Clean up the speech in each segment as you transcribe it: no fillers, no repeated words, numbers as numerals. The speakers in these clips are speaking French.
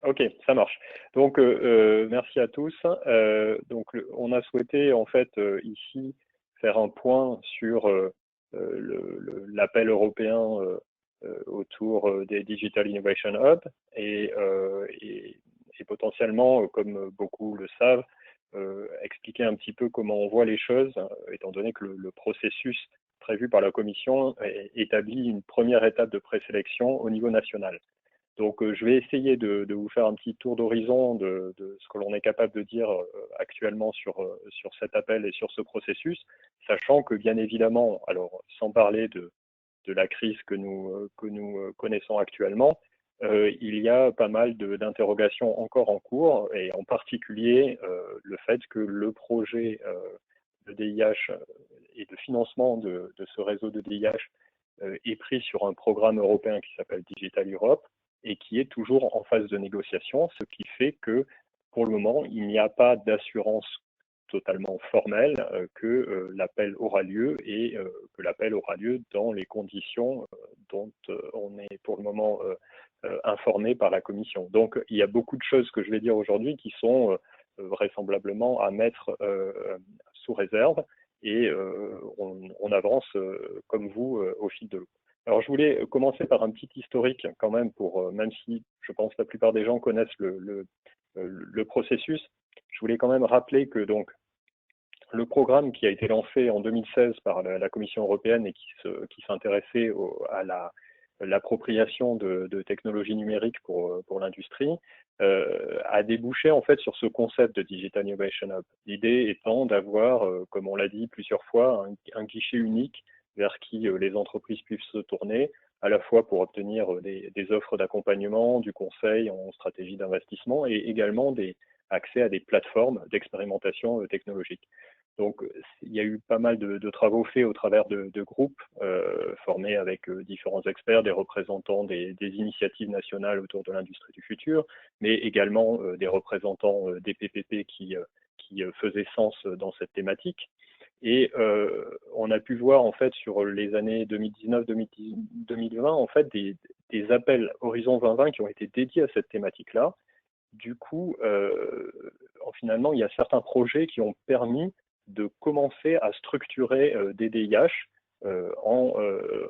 Ok, ça marche. Donc, merci à tous. On a souhaité en fait ici faire un point sur l'appel européen autour des Digital Innovation Hub et potentiellement, comme beaucoup le savent, expliquer un petit peu comment on voit les choses, étant donné que le processus prévu par la Commission établit une première étape de présélection au niveau national. Donc, je vais essayer de vous faire un petit tour d'horizon de ce que l'on est capable de dire actuellement sur cet appel et sur ce processus, sachant que bien évidemment, alors sans parler de la crise que nous connaissons actuellement, il y a pas mal d'interrogations encore en cours, et en particulier le fait que le projet de DIH et de financement de ce réseau de DIH est pris sur un programme européen qui s'appelle Digital Europe, et qui est toujours en phase de négociation, ce qui fait que pour le moment, il n'y a pas d'assurance totalement formelle que l'appel aura lieu et que l'appel aura lieu dans les conditions dont on est pour le moment informé par la Commission. Donc il y a beaucoup de choses que je vais dire aujourd'hui qui sont vraisemblablement à mettre sous réserve, et on avance comme vous au fil de l'eau. Alors, je voulais commencer par un petit historique quand même, même si je pense que la plupart des gens connaissent le processus. Je voulais quand même rappeler que donc le programme qui a été lancé en 2016 par la Commission européenne et qui s'intéressait à l'appropriation de technologies numériques pour l'industrie, a débouché en fait sur ce concept de Digital Innovation Hub. L'idée étant d'avoir, comme on l'a dit plusieurs fois, un guichet unique vers qui les entreprises puissent se tourner, à la fois pour obtenir des offres d'accompagnement, du conseil en stratégie d'investissement, et également accès à des plateformes d'expérimentation technologique. Donc, il y a eu pas mal de travaux faits au travers de groupes formés avec différents experts, des représentants des initiatives nationales autour de l'industrie du futur, mais également des représentants des PPP qui faisaient sens dans cette thématique. Et on a pu voir en fait sur les années 2019-2020 en fait des appels Horizon 2020 qui ont été dédiés à cette thématique-là. Du coup, finalement, il y a certains projets qui ont permis de commencer à structurer des DIH en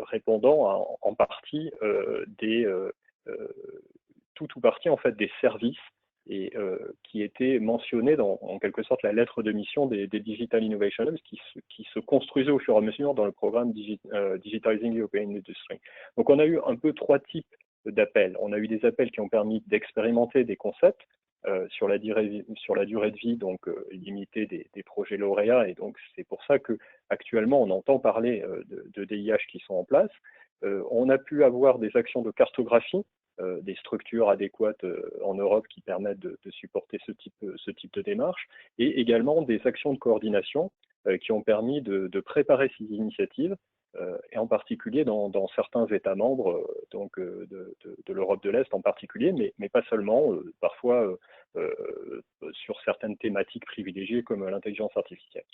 répondant en partie tout ou partie en fait des services et qui étaient mentionnés dans en quelque sorte la lettre de mission des Digital Innovation Hubs qui se construisaient au fur et à mesure dans le programme Digitizing European Industry. Donc on a eu un peu trois types d'appels. On a eu des appels qui ont permis d'expérimenter des concepts sur la durée de vie donc limitée des projets lauréats, et donc c'est pour ça que actuellement on entend parler de DIH qui sont en place. On a pu avoir des actions de cartographie, des structures adéquates en Europe qui permettent de supporter ce type de démarche, et également des actions de coordination qui ont permis de préparer ces initiatives, et en particulier dans certains États membres de l'Europe de l'Est en particulier, mais pas seulement, parfois sur certaines thématiques privilégiées comme l'intelligence artificielle.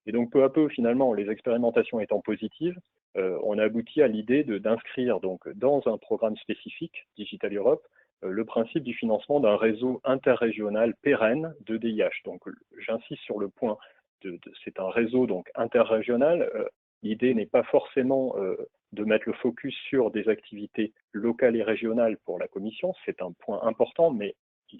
Et donc peu à peu, finalement, les expérimentations étant positives, on a abouti à l'idée d'inscrire donc dans un programme spécifique, Digital Europe, le principe du financement d'un réseau interrégional pérenne de DIH. Donc j'insiste sur le point, c'est un réseau donc interrégional. L'idée n'est pas forcément de mettre le focus sur des activités locales et régionales pour la Commission, c'est un point important, mais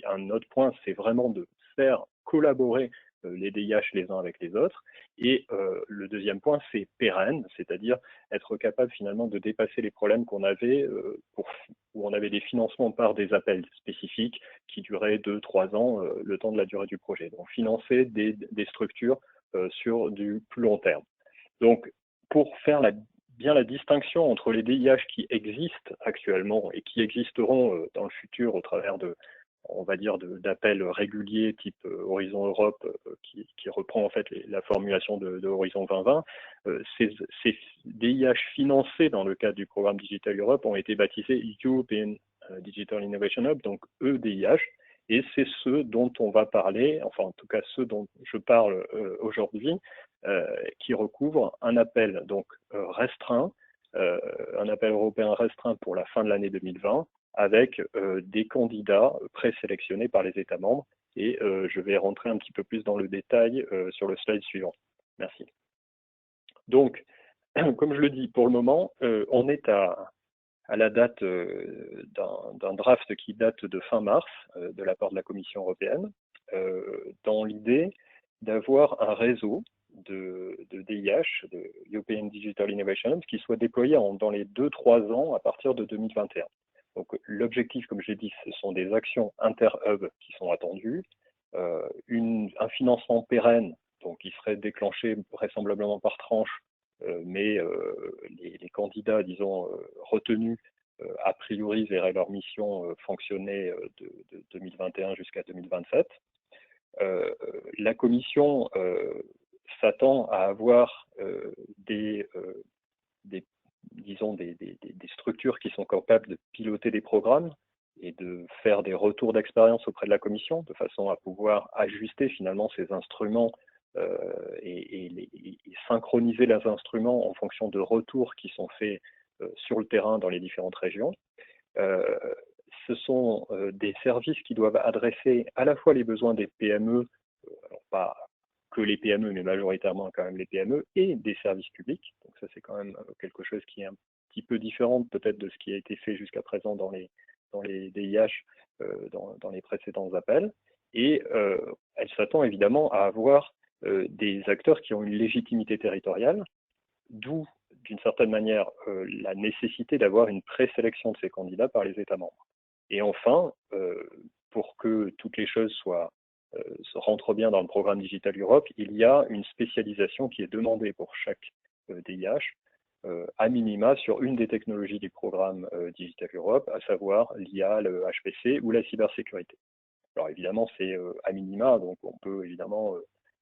un autre point, c'est vraiment de faire collaborer les DIH les uns avec les autres. Et le deuxième point, c'est pérenne, c'est-à-dire être capable finalement de dépasser les problèmes qu'on avait où on avait des financements par des appels spécifiques qui duraient 2-3 ans, le temps de la durée du projet. Donc financer des structures sur du plus long terme. Donc pour faire bien la distinction entre les DIH qui existent actuellement et qui existeront dans le futur au travers on va dire d'appels réguliers type Horizon Europe qui reprend en fait la formulation de Horizon 2020. Ces DIH financés dans le cadre du programme Digital Europe ont été baptisés European Digital Innovation Hub, donc EDIH, et c'est ceux dont on va parler, enfin en tout cas ceux dont je parle aujourd'hui, qui recouvrent un appel donc restreint, un appel européen restreint pour la fin de l'année 2020, avec des candidats présélectionnés par les États membres. Et je vais rentrer un petit peu plus dans le détail sur le slide suivant. Merci. Donc, comme je le dis, pour le moment, on est à la date d'un draft qui date de fin mars de la part de la Commission européenne, dans l'idée d'avoir un réseau de DIH, de European Digital Innovation, qui soit déployé dans les 2-3 ans à partir de 2021. Donc l'objectif, comme je l'ai dit, ce sont des actions inter-hub qui sont attendues, un financement pérenne, donc qui serait déclenché vraisemblablement par tranche, mais les candidats, disons, retenus, a priori verraient leur mission fonctionner de 2021 jusqu'à 2027. La Commission s'attend à avoir disons des structures qui sont capables de piloter des programmes et de faire des retours d'expérience auprès de la Commission, de façon à pouvoir ajuster finalement ces instruments et synchroniser les instruments en fonction de retours qui sont faits sur le terrain dans les différentes régions. Ce sont des services qui doivent adresser à la fois les besoins des PME, alors pas que les PME, mais majoritairement quand même les PME, et des services publics. Donc ça, c'est quand même quelque chose qui est un petit peu différent peut-être de ce qui a été fait jusqu'à présent dans les DIH, dans les précédents appels. Et elle s'attend évidemment à avoir des acteurs qui ont une légitimité territoriale, d'où, d'une certaine manière, la nécessité d'avoir une présélection de ces candidats par les États membres. Et enfin, pour que toutes les choses se rentrent bien dans le programme Digital Europe, il y a une spécialisation qui est demandée pour chaque DIH, à minima sur une des technologies du programme Digital Europe, à savoir l'IA, le HPC ou la cybersécurité. Alors évidemment, c'est à minima, donc on peut évidemment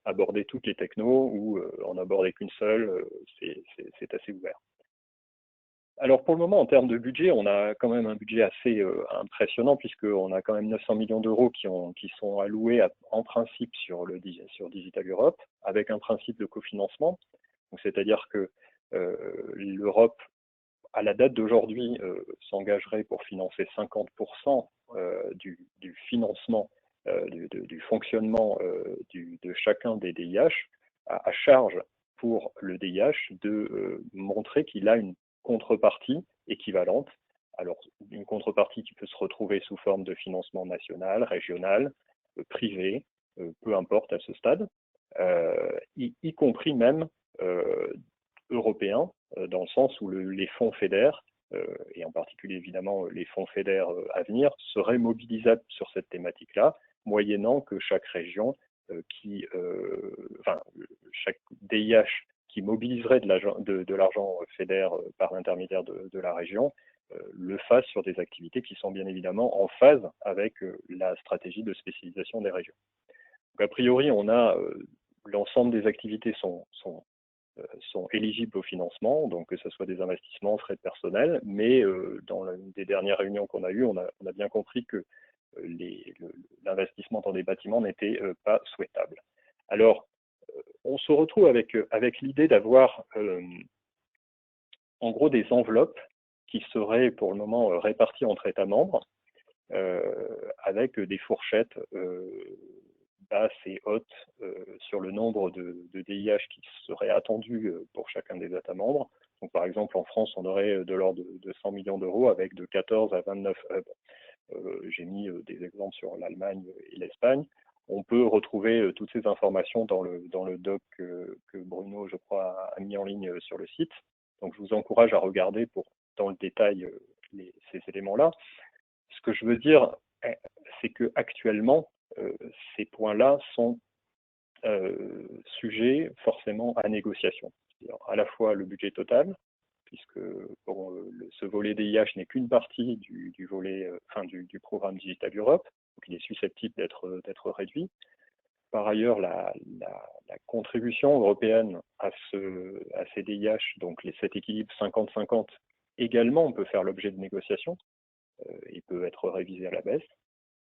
aborder toutes les technos ou en aborder qu'une seule, c'est assez ouvert. Alors pour le moment, en termes de budget, on a quand même un budget assez impressionnant, puisqu'on a quand même 900 millions d'euros qui sont alloués en principe sur Digital Europe, avec un principe de cofinancement. C'est-à-dire que l'Europe, à la date d'aujourd'hui, s'engagerait pour financer 50% du financement, du fonctionnement de chacun des DIH, à charge pour le DIH de montrer qu'il a une contrepartie équivalente. Alors, une contrepartie qui peut se retrouver sous forme de financement national, régional, privé, peu importe à ce stade, y compris même européen, dans le sens où les fonds FEDER, et en particulier évidemment les fonds FEDER à venir, seraient mobilisables sur cette thématique-là, moyennant que chaque région chaque DIH qui mobiliserait de l'argent FEDER par l'intermédiaire de la région, le fasse sur des activités qui sont bien évidemment en phase avec la stratégie de spécialisation des régions. Donc, a priori, on a l'ensemble des activités sont éligibles au financement, donc que ce soit des investissements, frais de personnel, mais dans des dernières réunions qu'on a eues, on a bien compris que l'investissement dans des bâtiments n'était pas souhaitable. Alors, on se retrouve avec l'idée d'avoir en gros des enveloppes qui seraient pour le moment réparties entre États membres, avec des fourchettes basses et hautes sur le nombre de DIH qui seraient attendus pour chacun des États membres. Donc, par exemple, en France, on aurait de l'ordre de 100 millions d'euros avec de 14 à 29 hubs. J'ai mis des exemples sur l'Allemagne et l'Espagne. On peut retrouver toutes ces informations dans le doc que Bruno, je crois, a mis en ligne sur le site. Donc, je vous encourage à regarder dans le détail ces éléments-là. Ce que je veux dire, c'est qu'actuellement, ces points-là sont sujets forcément à négociation. À la fois le budget total, puisque ce volet DIH n'est qu'une partie du volet, du programme Digital Europe, donc il est susceptible d'être réduit. Par ailleurs, la contribution européenne à ces DIH, donc cet équilibre 50-50, également peut faire l'objet de négociations et peut être révisé à la baisse.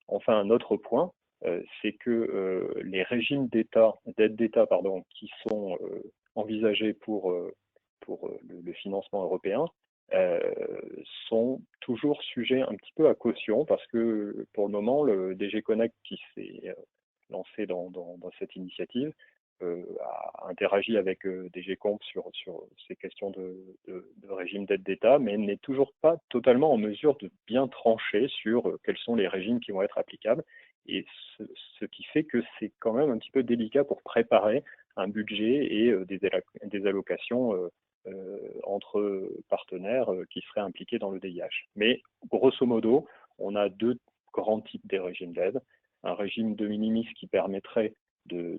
Enfin, un autre point, c'est que les régimes d'aide d'État qui sont envisagés pour le financement européen sont toujours sujets un petit peu à caution parce que pour le moment, le DG Connect qui s'est lancé dans cette initiative a interagi avec DG Comp sur ces questions de régime d'aide d'État, mais n'est toujours pas totalement en mesure de bien trancher sur quels sont les régimes qui vont être applicables. Et ce qui fait que c'est quand même un petit peu délicat pour préparer un budget et des allocations entre partenaires qui seraient impliqués dans le DIH. Mais grosso modo, on a deux grands types de régimes d'aide. Un régime de minimis qui permettrait de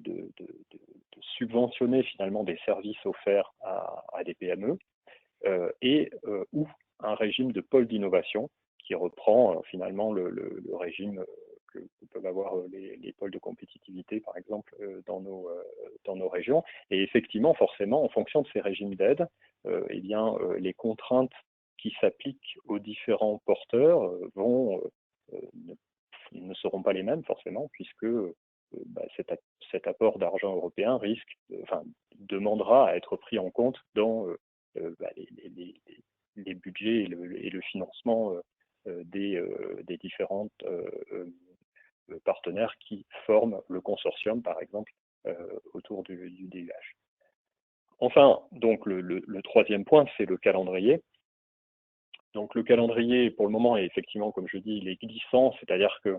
subventionner finalement des services offerts à des PME ou un régime de pôle d'innovation qui reprend finalement le régime que peuvent avoir les pôles de compétitivité, par exemple, dans nos régions. Et effectivement, forcément, en fonction de ces régimes d'aide, eh bien, les contraintes qui s'appliquent aux différents porteurs ne seront pas les mêmes, forcément, puisque cet apport d'argent européen demandera à être pris en compte dans les budgets et le financement des différentes partenaires qui forment le consortium, par exemple, autour du DUH. Enfin, donc le troisième point, c'est le calendrier. Donc le calendrier, pour le moment, est effectivement, comme je dis, il est glissant, c'est-à-dire que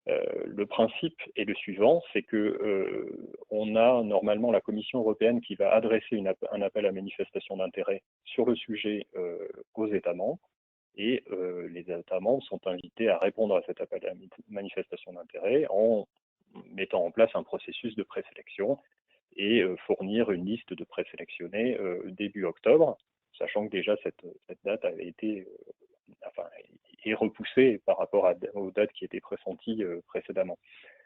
le principe est le suivant, c'est que on a normalement la Commission européenne qui va adresser un appel à manifestation d'intérêt sur le sujet aux États membres, et les États membres sont invités à répondre à cet appel à manifestation d'intérêt en mettant en place un processus de présélection et fournir une liste de présélectionnés début octobre, sachant que déjà cette date avait été est repoussée par rapport aux dates qui étaient pressenties précédemment.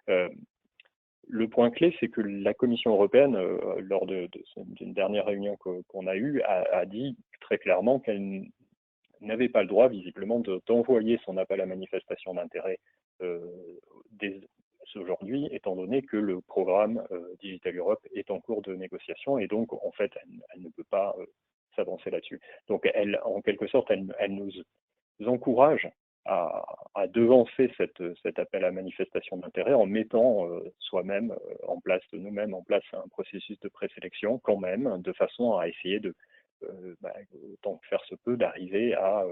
Le point clé, c'est que la Commission européenne, lors d'une dernière réunion qu'on a eue, a dit très clairement qu'elle n'avait pas le droit, visiblement, d'envoyer son appel à manifestation d'intérêt dès aujourd'hui, étant donné que le programme Digital Europe est en cours de négociation, et donc, en fait, elle ne peut pas s'avancer là-dessus. Donc, en quelque sorte, elle nous encourage à devancer cet appel à manifestation d'intérêt en mettant soi-même nous-mêmes en place un processus de présélection quand même, de façon à essayer autant que faire se peut, d'arriver à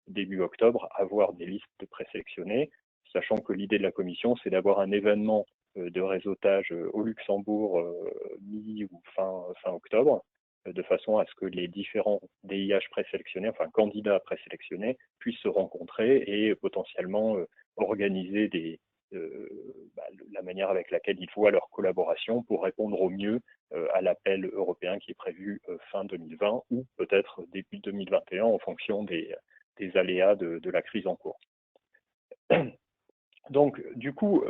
début octobre avoir des listes de présélectionnés, sachant que l'idée de la Commission, c'est d'avoir un événement de réseautage au Luxembourg mi ou fin octobre, de façon à ce que les différents DIH présélectionnés, enfin candidats présélectionnés, puissent se rencontrer et potentiellement organiser la manière avec laquelle ils voient leur collaboration pour répondre au mieux à l'appel européen qui est prévu fin 2020 ou peut-être début 2021 en fonction des aléas de la crise en cours. Donc, du coup,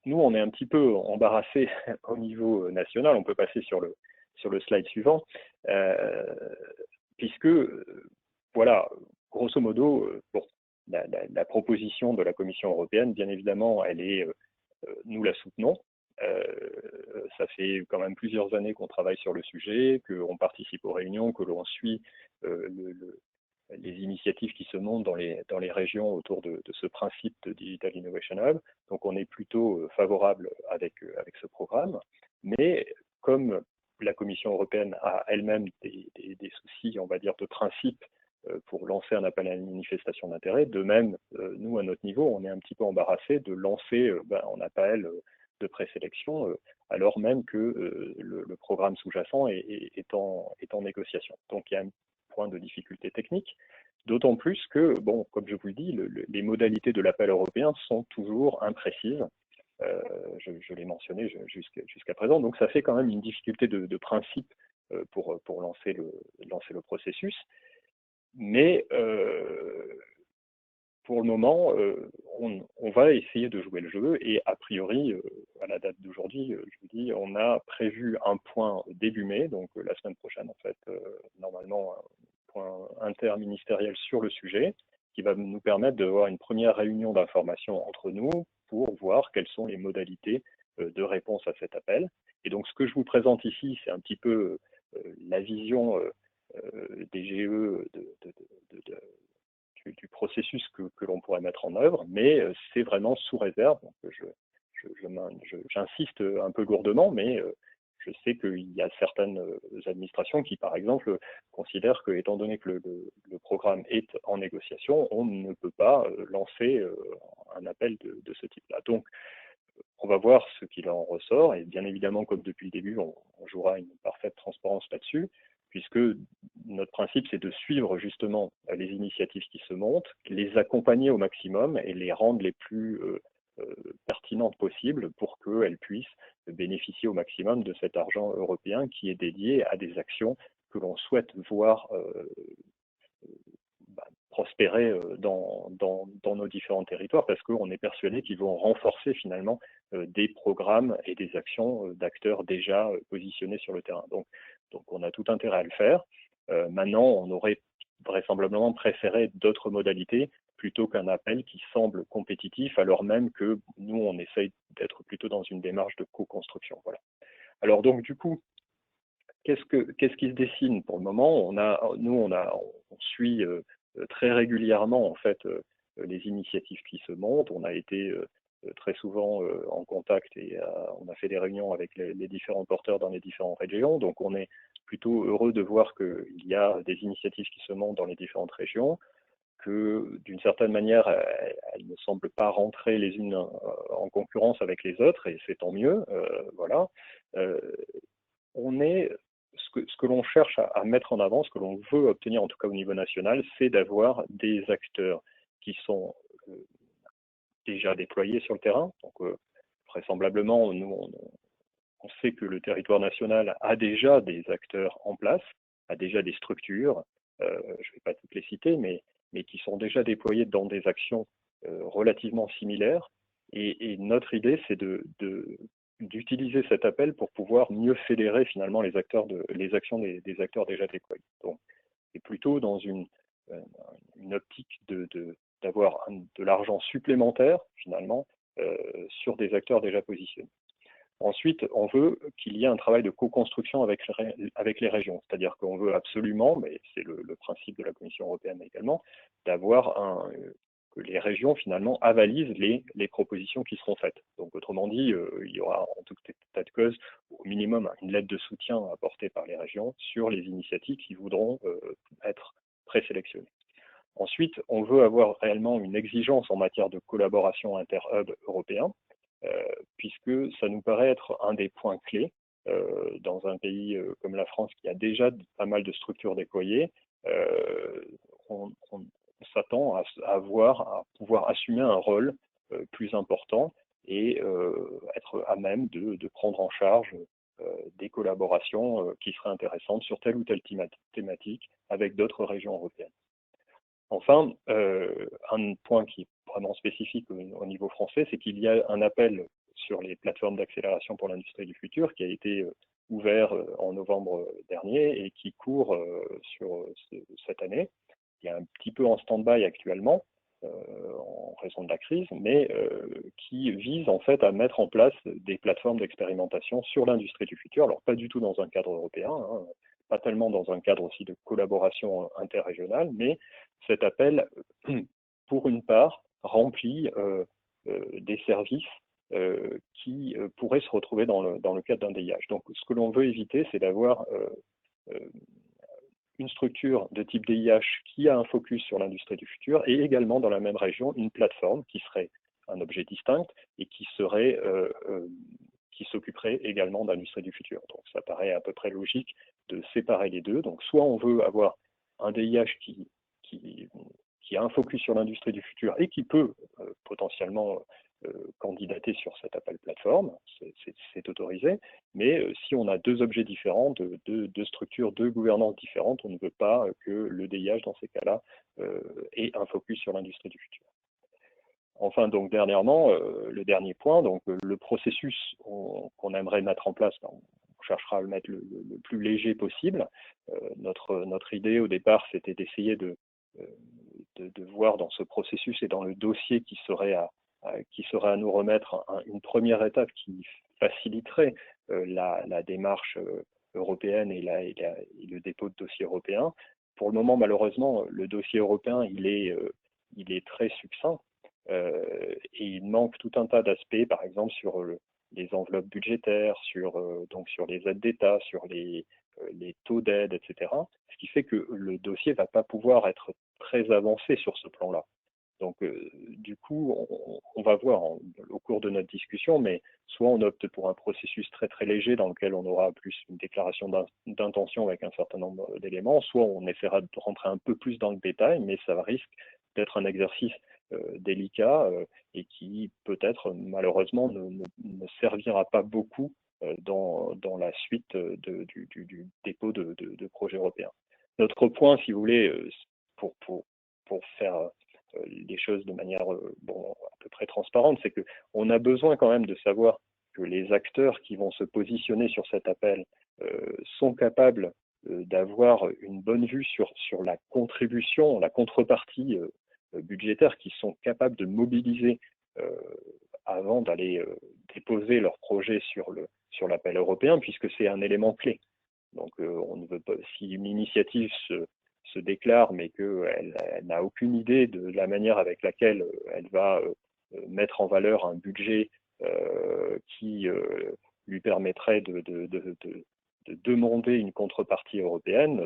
nous, on est un petit peu embarrassés au niveau national. On peut passer sur le slide suivant, puisque, voilà, grosso modo, la proposition de la Commission européenne, bien évidemment, nous la soutenons. Ça fait quand même plusieurs années qu'on travaille sur le sujet, qu'on participe aux réunions, que l'on suit les initiatives qui se montent dans les régions autour de ce principe de Digital Innovation Hub. Donc on est plutôt favorable avec ce programme, mais comme la Commission européenne a elle-même des soucis, on va dire, de principe pour lancer un appel à une manifestation d'intérêt, de même, nous, à notre niveau, on est un petit peu embarrassé de lancer un appel de présélection, alors même que le programme sous-jacent est en négociation. Donc il y a un point de difficulté technique, d'autant plus que, bon, comme je vous le dis, les modalités de l'appel européen sont toujours imprécises. Je l'ai mentionné jusqu'à présent, donc ça fait quand même une difficulté de principe pour lancer le processus. Mais pour le moment, on va essayer de jouer le jeu et a priori, à la date d'aujourd'hui, je vous dis, on a prévu un point début mai, donc la semaine prochaine en fait, normalement un point interministériel sur le sujet qui va nous permettre d'avoir une première réunion d'information entre nous pour voir quelles sont les modalités de réponse à cet appel. Et donc ce que je vous présente ici, c'est un petit peu la vision DGE du processus que l'on pourrait mettre en œuvre, mais c'est vraiment sous réserve. Donc j'insiste un peu lourdement, mais je sais qu'il y a certaines administrations qui, par exemple, considèrent que, étant donné que le programme est en négociation, on ne peut pas lancer un appel de ce type-là. Donc, on va voir ce qu'il en ressort, et bien évidemment, comme depuis le début, on jouera une parfaite transparence là-dessus, puisque notre principe, c'est de suivre justement les initiatives qui se montent, les accompagner au maximum et les rendre les plus pertinentes possibles pour qu'elles puissent bénéficier au maximum de cet argent européen qui est dédié à des actions que l'on souhaite voir prospérer dans nos différents territoires, parce qu'on est persuadé qu'ils vont renforcer finalement des programmes et des actions d'acteurs déjà positionnés sur le terrain. Donc on a tout intérêt à le faire. Maintenant, on aurait vraisemblablement préféré d'autres modalités plutôt qu'un appel qui semble compétitif, alors même que nous, on essaye d'être plutôt dans une démarche de co-construction. Voilà. Alors donc, du coup, qu'est-ce qui se dessine pour le moment? On suit très régulièrement en fait les initiatives qui se montent. On a été très souvent en contact et on a fait des réunions avec les différents porteurs dans les différentes régions. Donc on est plutôt heureux de voir qu'il y a des initiatives qui se montent dans les différentes régions, que d'une certaine manière, elles ne semblent pas rentrer les unes en concurrence avec les autres, et c'est tant mieux. Voilà. On est ce que l'on cherche à mettre en avant, ce que l'on veut obtenir en tout cas au niveau national, c'est d'avoir des acteurs qui sont déjà déployés sur le terrain. Donc vraisemblablement, nous, on sait que le territoire national a déjà des acteurs en place, a déjà des structures, je ne vais pas toutes les citer, mais qui sont déjà déployés dans des actions relativement similaires. Et notre idée, c'est d'utiliser cet appel pour pouvoir mieux fédérer finalement les actions des acteurs déjà déployés. Donc, c'est plutôt dans une optique d'avoir de l'argent supplémentaire finalement sur des acteurs déjà positionnés. Ensuite, on veut qu'il y ait un travail de co-construction avec les régions, c'est-à-dire qu'on veut absolument, mais c'est le principe de la Commission européenne également, d'avoir que les régions finalement avalisent les propositions qui seront faites. Donc autrement dit, il y aura en tout état de cause au minimum une lettre de soutien apportée par les régions sur les initiatives qui voudront être présélectionnées. Ensuite, on veut avoir réellement une exigence en matière de collaboration inter-hub européen, puisque ça nous paraît être un des points clés dans un pays comme la France qui a déjà pas mal de structures déployées. On s'attend à pouvoir assumer un rôle plus important et être à même de prendre en charge des collaborations qui seraient intéressantes sur telle ou telle thématique avec d'autres régions européennes. Enfin, un point qui est vraiment spécifique au niveau français, c'est qu'il y a un appel sur les plateformes d'accélération pour l'industrie du futur qui a été ouvert en novembre dernier et qui court sur cette année, qui est un petit peu en stand-by actuellement en raison de la crise, mais qui vise en fait à mettre en place des plateformes d'expérimentation sur l'industrie du futur. Alors pas du tout dans un cadre européen, hein, pas tellement dans un cadre aussi de collaboration interrégionale, mais cet appel, pour une part, remplit des services qui pourraient se retrouver dans le cadre d'un DIH. Donc ce que l'on veut éviter, c'est d'avoir une structure de type DIH qui a un focus sur l'industrie du futur et également dans la même région une plateforme qui serait un objet distinct et qui s'occuperait également d'industrie du futur. Donc ça paraît à peu près logique de séparer les deux. Donc soit on veut avoir un DIH qui a un focus sur l'industrie du futur et qui peut potentiellement candidater sur cet appel plateforme, c'est autorisé, mais si on a deux objets différents, deux structures, deux gouvernances différentes, on ne veut pas que le DIH dans ces cas-là ait un focus sur l'industrie du futur. Enfin, donc dernièrement, le dernier point, donc le processus qu'on aimerait mettre en place, on cherchera à le mettre le plus léger possible. Notre idée au départ, c'était d'essayer de voir dans ce processus et dans le dossier qui serait à nous remettre une première étape qui faciliterait la démarche européenne et le dépôt de dossier européen. Pour le moment, malheureusement, le dossier européen, il est très succinct et il manque tout un tas d'aspects, par exemple sur les enveloppes budgétaires, donc sur les aides d'État, sur les taux d'aide, etc. Ce qui fait que le dossier ne va pas pouvoir être très avancé sur ce plan-là. Donc, du coup, on va voir au cours de notre discussion, mais soit on opte pour un processus très très léger dans lequel on aura plus une déclaration d'intention avec un certain nombre d'éléments, soit on essaiera de rentrer un peu plus dans le détail, mais ça risque d'être un exercice délicat et qui peut-être malheureusement ne servira pas beaucoup dans la suite du dépôt de projets européens. Notre point, si vous voulez, pour faire les choses de manière à peu près transparente, c'est qu'on a besoin quand même de savoir que les acteurs qui vont se positionner sur cet appel sont capables d'avoir une bonne vue sur la contribution, la contrepartie budgétaire qu'ils sont capables de mobiliser avant d'aller déposer leur projet sur l'appel européen, puisque c'est un élément clé. Donc, on ne veut pas, si une initiative se déclare, mais qu'elle n'a aucune idée de la manière avec laquelle elle va mettre en valeur un budget qui lui permettrait de demander une contrepartie européenne,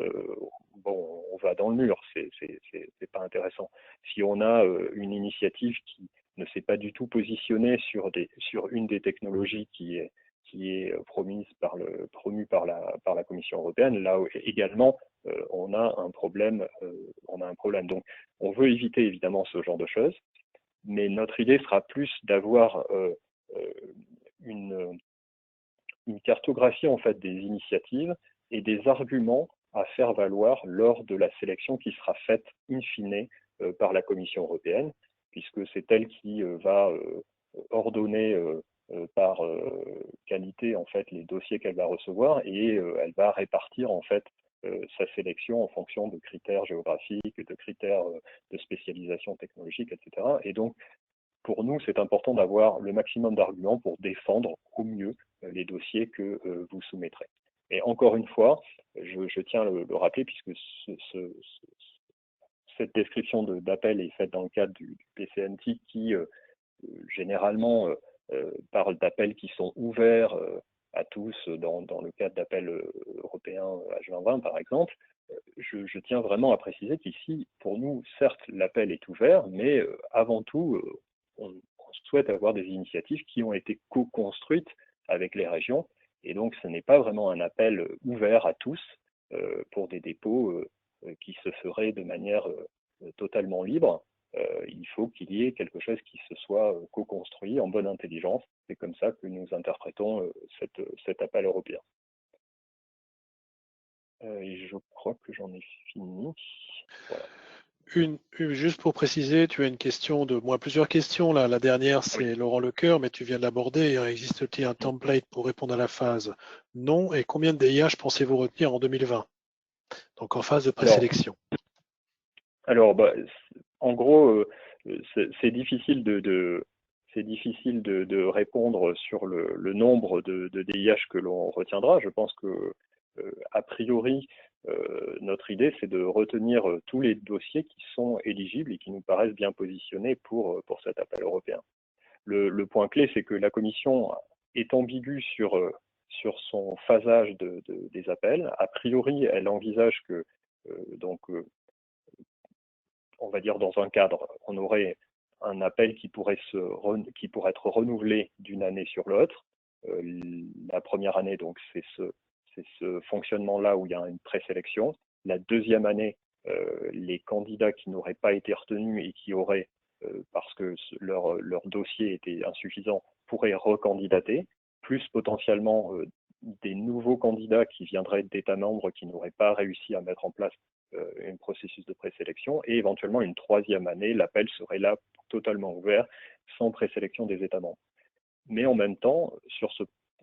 bon, on va dans le mur, c'est pas intéressant. Si on a une initiative qui ne s'est pas du tout positionnée sur une des technologies qui est promue par la Commission européenne, là également on a un problème. Donc, on veut éviter évidemment ce genre de choses, mais notre idée sera plus d'avoir une cartographie en fait des initiatives et des arguments à faire valoir lors de la sélection qui sera faite in fine par la Commission européenne, puisque c'est elle qui va ordonner par qualité en fait les dossiers qu'elle va recevoir et elle va répartir en fait sa sélection en fonction de critères géographiques, de critères de spécialisation technologique, etc. Et donc, pour nous, c'est important d'avoir le maximum d'arguments pour défendre au mieux les dossiers que vous soumettrez. Et encore une fois, je tiens à le rappeler, puisque cette description d'appel est faite dans le cadre du PCNT qui, généralement, parle d'appels qui sont ouverts à tous dans le cadre d'appels européens H2020, par exemple. Je tiens vraiment à préciser qu'ici, pour nous, certes, l'appel est ouvert, mais avant tout, on souhaite avoir des initiatives qui ont été co-construites avec les régions. Et donc, ce n'est pas vraiment un appel ouvert à tous pour des dépôts qui se feraient de manière totalement libre. Il faut qu'il y ait quelque chose qui se soit co-construit en bonne intelligence. C'est comme ça que nous interprétons cet appel européen. Et je crois que j'en ai fini. Voilà. Juste pour préciser, tu as une question plusieurs questions. Là. La dernière, c'est oui. Laurent Lecoeur, mais tu viens de l'aborder. Existe-t-il un template pour répondre à la phase? Non. Et combien de DIH pensez-vous retenir en 2020? Donc en phase de présélection. Alors en gros, c'est difficile de répondre sur le nombre de DIH que l'on retiendra. Je pense que a priori, notre idée, c'est de retenir tous les dossiers qui sont éligibles et qui nous paraissent bien positionnés pour cet appel européen. Le point clé, c'est que la Commission est ambiguë sur son phasage des appels. A priori, elle envisage que, on va dire dans un cadre, on aurait un appel qui pourrait être renouvelé d'une année sur l'autre. La première année, donc, c'est ce fonctionnement-là où il y a une présélection. La deuxième année, les candidats qui n'auraient pas été retenus et qui auraient, parce que leur dossier était insuffisant, pourraient recandidater, plus potentiellement des nouveaux candidats qui viendraient d'États membres qui n'auraient pas réussi à mettre en place un processus de présélection, et éventuellement une troisième année, l'appel serait là totalement ouvert, sans présélection des États membres. Mais en même temps, sur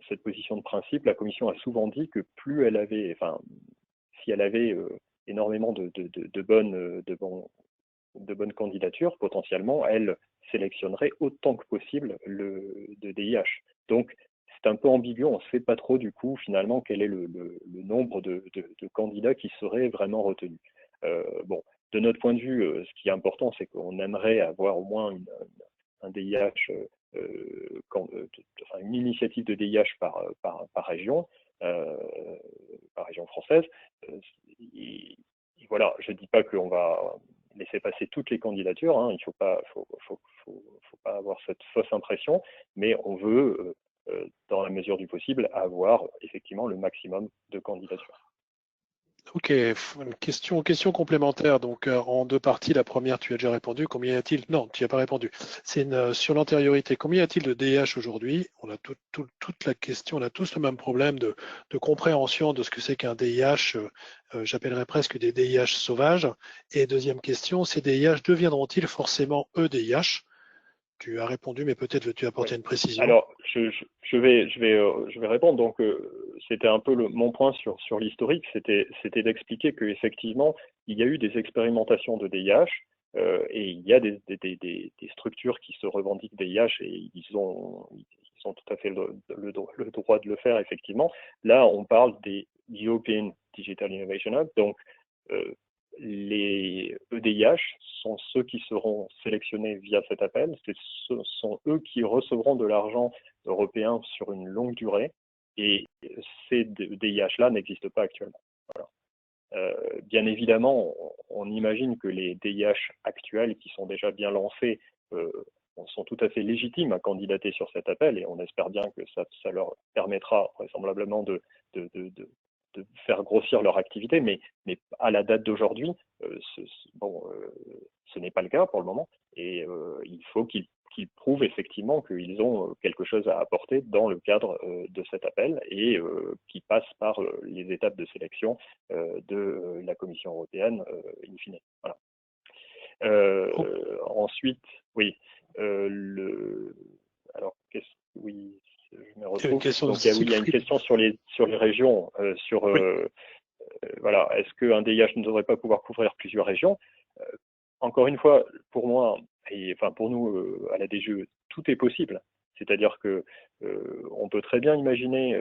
cette position de principe, la Commission a souvent dit que plus elle avait, si elle avait énormément de bonnes candidatures, potentiellement, elle sélectionnerait autant que possible de DIH. Donc, c'est un peu ambigu, on ne sait pas trop du coup finalement quel est le nombre de candidats qui seraient vraiment retenus. Bon, de notre point de vue, ce qui est important, c'est qu'on aimerait avoir au moins un DIH, enfin une initiative de DIH par région française. Et voilà, je ne dis pas qu'on va laisser passer toutes les candidatures, hein, il ne faut pas avoir cette fausse impression, mais on veut, dans la mesure du possible, avoir effectivement le maximum de candidatures. Ok, une question complémentaire, donc en deux parties. La première, tu as déjà répondu. Combien y a-t-il? Non, tu n'y as pas répondu. C'est sur l'antériorité. Combien y a-t-il de DIH aujourd'hui? On a toute la question, on a tous le même problème de compréhension de ce que c'est qu'un DIH. J'appellerais presque des DIH sauvages. Et deuxième question, ces DIH deviendront-ils forcément EDIH? Tu as répondu, mais peut-être veux-tu apporter une précision? Alors, je vais répondre. Donc, c'était un peu mon point sur l'historique, c'était d'expliquer qu'effectivement, il y a eu des expérimentations de DIH et il y a des structures qui se revendiquent DIH et ils ont tout à fait le droit de le faire, effectivement. Là, on parle des European Digital Innovation Hub. Donc, les EDIH sont ceux qui seront sélectionnés via cet appel. Ce sont eux qui recevront de l'argent européen sur une longue durée et ces DIH-là n'existent pas actuellement. Voilà. Bien évidemment, on imagine que les DIH actuels qui sont déjà bien lancés sont tout à fait légitimes à candidater sur cet appel et on espère bien que ça leur permettra vraisemblablement de faire grossir leur activité, mais à la date d'aujourd'hui, ce n'est pas le cas pour le moment, et il faut qu'ils prouvent effectivement qu'ils ont quelque chose à apporter dans le cadre de cet appel et qui passe par les étapes de sélection de la Commission européenne in fine. Voilà. Ensuite, oui, alors oui, je me retrouve. Donc il y a une question sur les régions, voilà, est-ce qu'un DIH ne devrait pas pouvoir couvrir plusieurs régions? Encore une fois, pour moi, et enfin pour nous à la DGE, tout est possible. C'est-à-dire que on peut très bien imaginer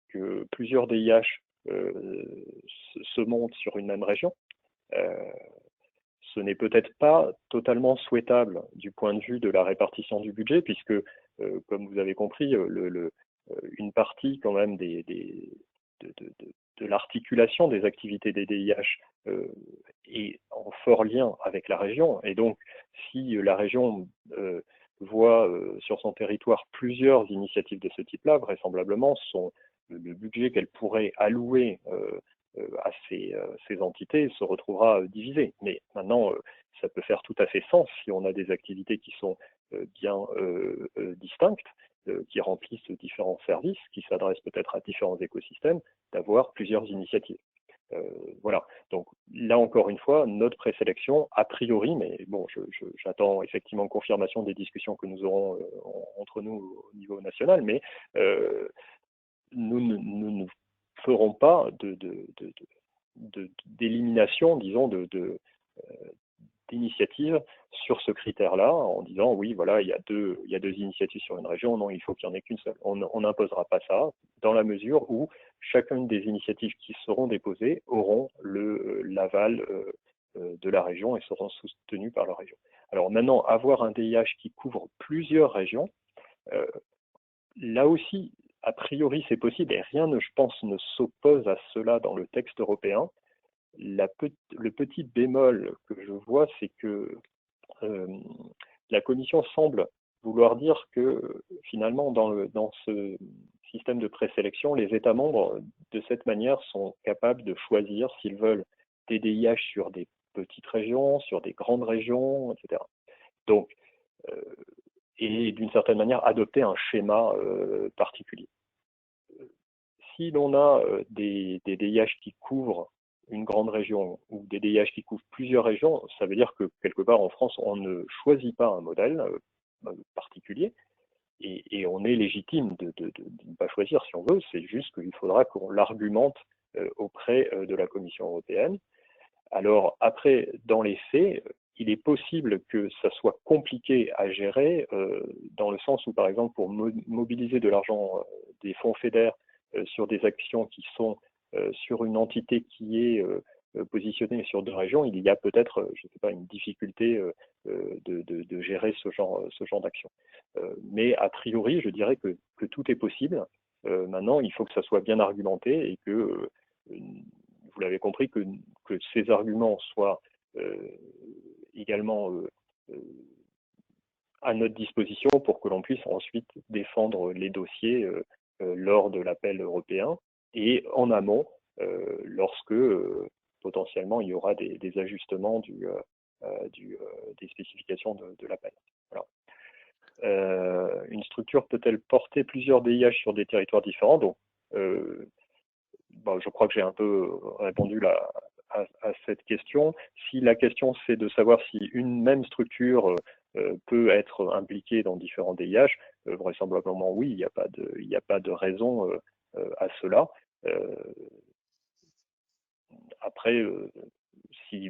que plusieurs DIH se montent sur une même région. Ce n'est peut-être pas totalement souhaitable du point de vue de la répartition du budget, puisque, comme vous avez compris, une partie quand même de l'articulation des activités des DIH est en fort lien avec la région. Et donc, si la région voit sur son territoire plusieurs initiatives de ce type-là, vraisemblablement, le budget qu'elle pourrait allouer à ces entités se retrouvera divisé. Mais maintenant, ça peut faire tout à fait sens si on a des activités qui sont bien distinctes, qui remplissent différents services, qui s'adressent peut-être à différents écosystèmes, d'avoir plusieurs initiatives. Voilà. Donc là encore une fois, notre présélection, a priori, mais bon, j'attends effectivement confirmation des discussions que nous aurons entre nous au niveau national, mais nous ne ferons pas d'élimination, disons, d'initiatives sur ce critère-là, en disant oui, voilà, il y a deux initiatives sur une région, non, il faut qu'il n'y en ait qu'une seule. On n'imposera pas ça, dans la mesure où chacune des initiatives qui seront déposées auront l'aval de la région et seront soutenues par la région. Alors maintenant, avoir un DIH qui couvre plusieurs régions, là aussi, a priori, c'est possible et rien, je pense, ne s'oppose à cela dans le texte européen. Le petit bémol que je vois, c'est que la Commission semble vouloir dire que finalement, dans ce système de présélection, les États membres, de cette manière, sont capables de choisir s'ils veulent des DIH sur des petites régions, sur des grandes régions, etc. Donc, et d'une certaine manière, adopter un schéma particulier. Si l'on a des DIH qui couvrent une grande région ou des DIH qui couvrent plusieurs régions, ça veut dire que quelque part en France, on ne choisit pas un modèle particulier et on est légitime de ne pas choisir si on veut, c'est juste qu'il faudra qu'on l'argumente auprès de la Commission européenne. Alors après, dans les faits, il est possible que ça soit compliqué à gérer dans le sens où, par exemple, pour mobiliser de l'argent des fonds FEDER sur des actions qui sont sur une entité qui est positionnée sur 2 régions, il y a peut-être, je ne sais pas, une difficulté de gérer ce genre d'action. Mais a priori, je dirais que tout est possible. Maintenant, il faut que ça soit bien argumenté et que, vous l'avez compris, que ces arguments soient également à notre disposition pour que l'on puisse ensuite défendre les dossiers lors de l'appel européen et en amont lorsque potentiellement il y aura des ajustements des spécifications de l'appel. Voilà. Une structure peut-elle porter plusieurs DIH sur des territoires différents? Donc, je crois que j'ai un peu répondu à cette question. Si la question c'est de savoir si une même structure peut être impliquée dans différents DIH, vraisemblablement oui, il n'y a pas de raison à cela. Après, si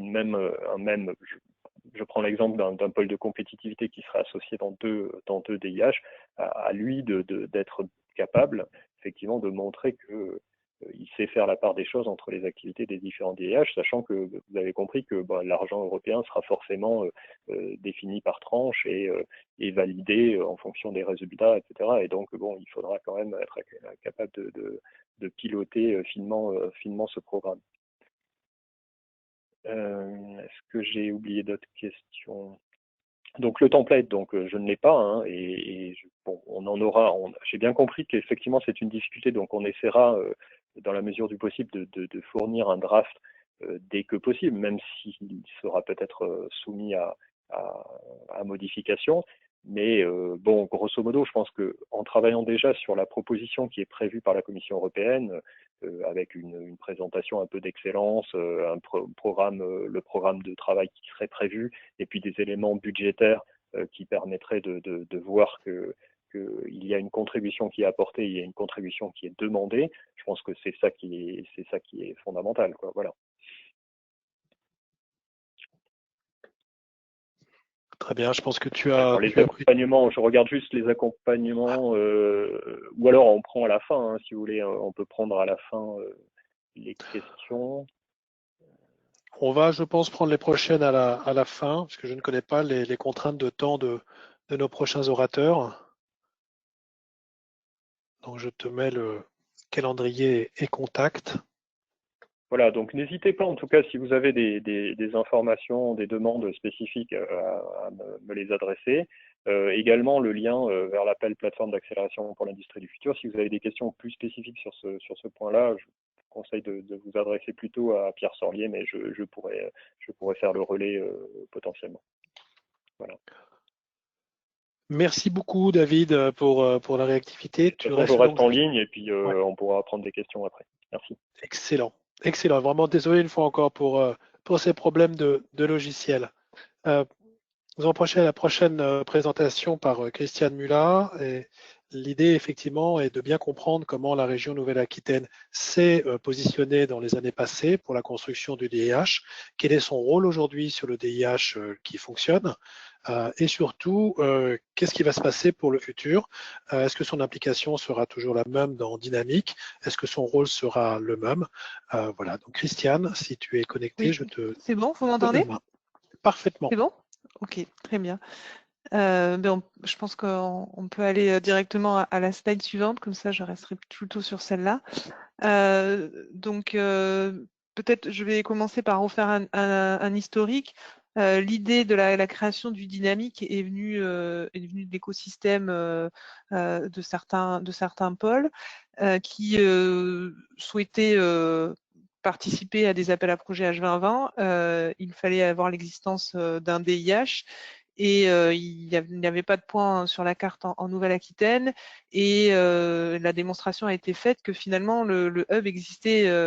je prends l'exemple d'un pôle de compétitivité qui serait associé dans deux DIH, à lui d'être capable effectivement de montrer que il sait faire la part des choses entre les activités des différents DIH, sachant que vous avez compris que l'argent européen sera forcément défini par tranche et validé en fonction des résultats, etc. Et donc, il faudra quand même être capable de piloter finement ce programme. Est-ce que j'ai oublié d'autres questions? Donc le template, je ne l'ai pas, hein, on en aura. J'ai bien compris qu'effectivement c'est une difficulté, donc on essaiera dans la mesure du possible de fournir un draft dès que possible, même s'il sera peut-être soumis à modification. Mais grosso modo, je pense qu'en travaillant déjà sur la proposition qui est prévue par la Commission européenne, avec une présentation un peu d'excellence, le programme de travail qui serait prévu, et puis des éléments budgétaires qui permettraient de voir qu'il y a une contribution qui est apportée, il y a une contribution qui est demandée. Je pense que c'est ça qui est fondamental, quoi. Voilà. Très bien, je pense que tu as... Alors, les accompagnements, je regarde juste les accompagnements, ou alors on prend à la fin, hein, si vous voulez, on peut prendre à la fin les questions. On va, je pense, prendre les prochaines à la fin, parce que je ne connais pas les contraintes de temps de nos prochains orateurs. Donc, je te mets le calendrier et contact. Voilà, donc n'hésitez pas, en tout cas, si vous avez des informations, des demandes spécifiques, à me les adresser. Également, le lien vers l'appel plateforme d'accélération pour l'industrie du futur. Si vous avez des questions plus spécifiques sur ce point-là, je vous conseille de vous adresser plutôt à Pierre Sorlier, mais je pourrais faire le relais potentiellement. Voilà. Merci beaucoup, David, pour la réactivité. Je reste en ligne et puis on pourra prendre des questions après. Merci. Excellent. Excellent. Vraiment désolé une fois encore pour ces problèmes de logiciel. Nous allons passer à la prochaine présentation par Christiane Muller. L'idée, effectivement, est de bien comprendre comment la région Nouvelle-Aquitaine s'est positionnée dans les années passées pour la construction du DIH, quel est son rôle aujourd'hui sur le DIH qui fonctionne, et surtout, qu'est-ce qui va se passer pour le futur? Est-ce que son implication sera toujours la même dans Dynamique? Est-ce que son rôle sera le même? Voilà, donc Christiane, si tu es connectée, oui. je te... C'est bon, vous m'entendez? Parfaitement. C'est bon? Ok, très bien. Je pense qu'on peut aller directement à la slide suivante, comme ça je resterai plutôt sur celle-là. Peut-être je vais commencer par refaire un historique. L'idée de la création du dynamique est venue de l'écosystème de certains pôles qui souhaitaient participer à des appels à projets H2020. Il fallait avoir l'existence d'un DIH. Et il n'y avait pas de point sur la carte en Nouvelle-Aquitaine, et la démonstration a été faite que finalement le hub existait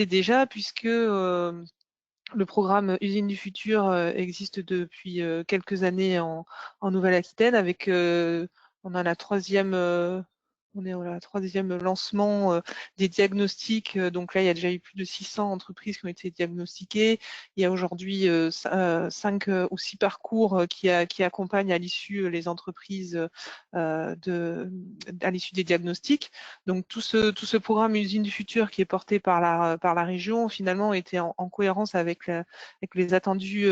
déjà, puisque le programme Usine du futur existe depuis quelques années en Nouvelle-Aquitaine, avec on a la troisième on est au 3e lancement des diagnostics. Donc là, il y a déjà eu plus de 600 entreprises qui ont été diagnostiquées. Il y a aujourd'hui 5 ou 6 parcours qui accompagnent à l'issue les entreprises à l'issue des diagnostics. Donc tout ce programme Usine du futur qui est porté par la région, finalement, était en cohérence avec les attendus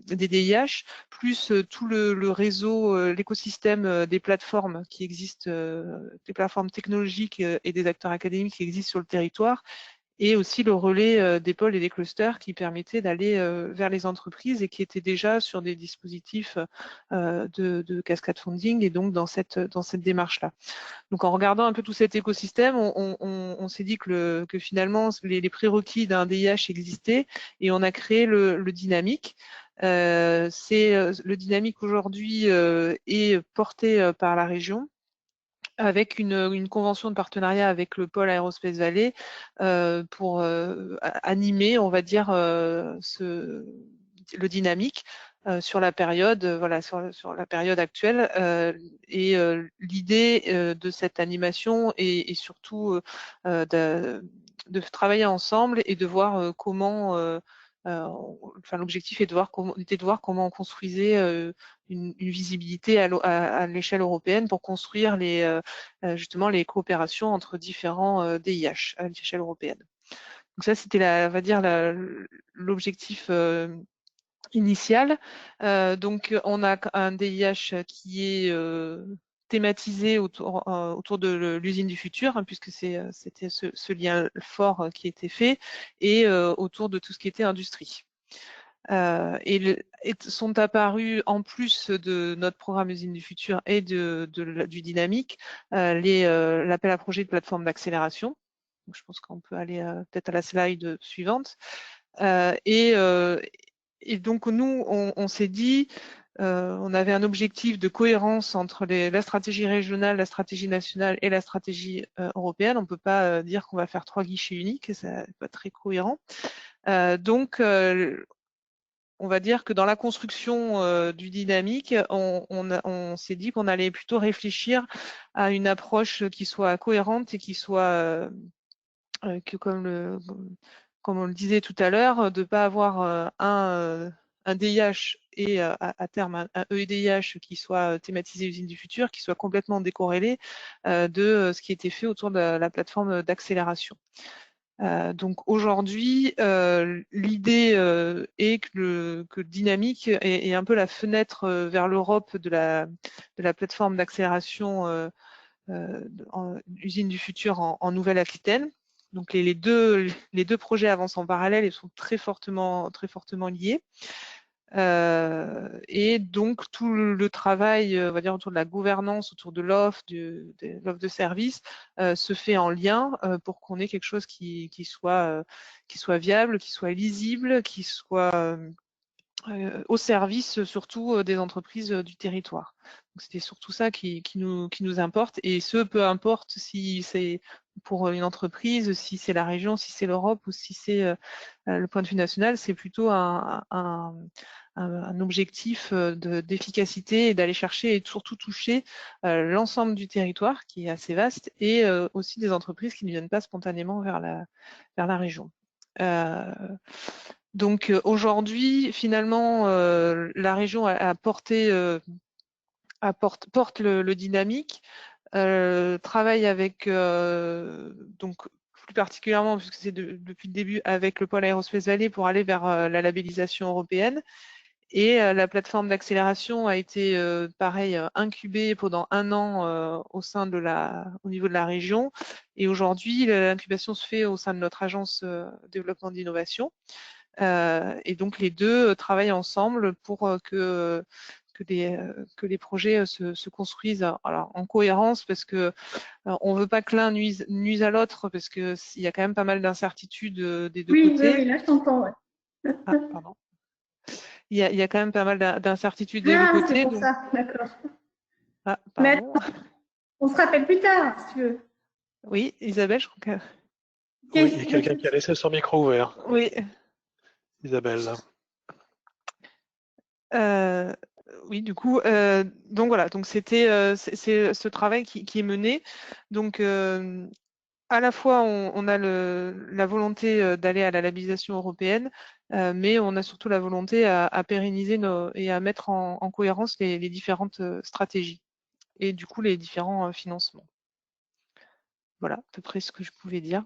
des DIH, plus tout le réseau, l'écosystème des plateformes qui existent, des plateformes technologiques et des acteurs académiques qui existent sur le territoire, et aussi le relais des pôles et des clusters qui permettaient d'aller vers les entreprises et qui étaient déjà sur des dispositifs de cascade funding et donc dans cette démarche-là. Donc en regardant un peu tout cet écosystème, on s'est dit que finalement les prérequis d'un DIH existaient et on a créé le dynamique. Le dynamique aujourd'hui est porté par la région avec une convention de partenariat avec le pôle Aérospace Valley pour animer, on va dire, le dynamique sur la période, voilà, sur la période actuelle. Et l'idée de cette animation est surtout de travailler ensemble et de voir comment enfin, l'objectif était de voir comment on construisait une visibilité à l'échelle européenne pour construire justement les coopérations entre différents DIH à l'échelle européenne. Donc ça, c'était on va dire l'objectif initial. Donc on a un DIH qui est thématisé autour de l'usine du futur, hein, puisque c'était ce lien fort qui était fait, et autour de tout ce qui était industrie. Et sont apparus, en plus de notre programme Usine du futur et du dynamique, l'appel à projet de plateforme d'accélération. Je pense qu'on peut aller peut-être à la slide suivante. Et donc nous, on s'est dit, on avait un objectif de cohérence entre la stratégie régionale, la stratégie nationale et la stratégie européenne. On ne peut pas dire qu'on va faire 3 guichets uniques, ça n'est pas très cohérent. Donc, on va dire que dans la construction du dynamique, on s'est dit qu'on allait plutôt réfléchir à une approche qui soit cohérente et qui soit, comme on le disait tout à l'heure, de ne pas avoir un DIH et à terme un EDIH qui soit thématisé usine du futur, qui soit complètement décorrélé de ce qui était fait autour de la plateforme d'accélération. Donc aujourd'hui, l'idée est que le dynamique est un peu la fenêtre vers l'Europe de la plateforme d'accélération usine du futur en Nouvelle-Aquitaine. Donc les deux projets avancent en parallèle et sont très fortement liés. Et donc tout le travail, on va dire, autour de la gouvernance, autour de l'offre, de l'offre de service, se fait en lien pour qu'on ait quelque chose qui soit viable, qui soit lisible, qui soit au service surtout des entreprises du territoire. C'était surtout ça qui nous importe, et ce, peu importe si c'est pour une entreprise, si c'est la région, si c'est l'Europe ou si c'est le point de vue national, c'est plutôt un objectif d'efficacité et d'aller chercher et surtout toucher l'ensemble du territoire qui est assez vaste, et aussi des entreprises qui ne viennent pas spontanément vers la région. Donc aujourd'hui, finalement, la région porte le dynamique, travaille avec, donc plus particulièrement, puisque c'est depuis le début, avec le pôle Aérospace Valley pour aller vers la labellisation européenne. Et la plateforme d'accélération a été, pareil, incubée pendant 1 an au niveau de la région. Et aujourd'hui, l'incubation se fait au sein de notre agence développement d'innovation. Et donc les deux travaillent ensemble pour que les projets se construisent alors, en cohérence, parce que on ne veut pas que l'un nuise à l'autre, parce qu'il y a quand même pas mal d'incertitudes des deux côtés. Oui, là je t'entends. Ouais. Ah, pardon. Il y a quand même pas mal d'incertitudes des deux côtés. C'est pour ça, d'accord. Ah, pardon. Mais on se rappelle plus tard, si tu veux. Oui, Isabelle, je crois que... Oui, il y a quelqu'un qui a laissé son micro ouvert. Oui. Isabelle. Oui, du coup, donc voilà, donc c'était c'est ce travail qui est mené. Donc à la fois on a la volonté d'aller à la labellisation européenne, mais on a surtout la volonté à pérenniser et à mettre en cohérence les différentes stratégies et du coup les différents financements. Voilà à peu près ce que je pouvais dire.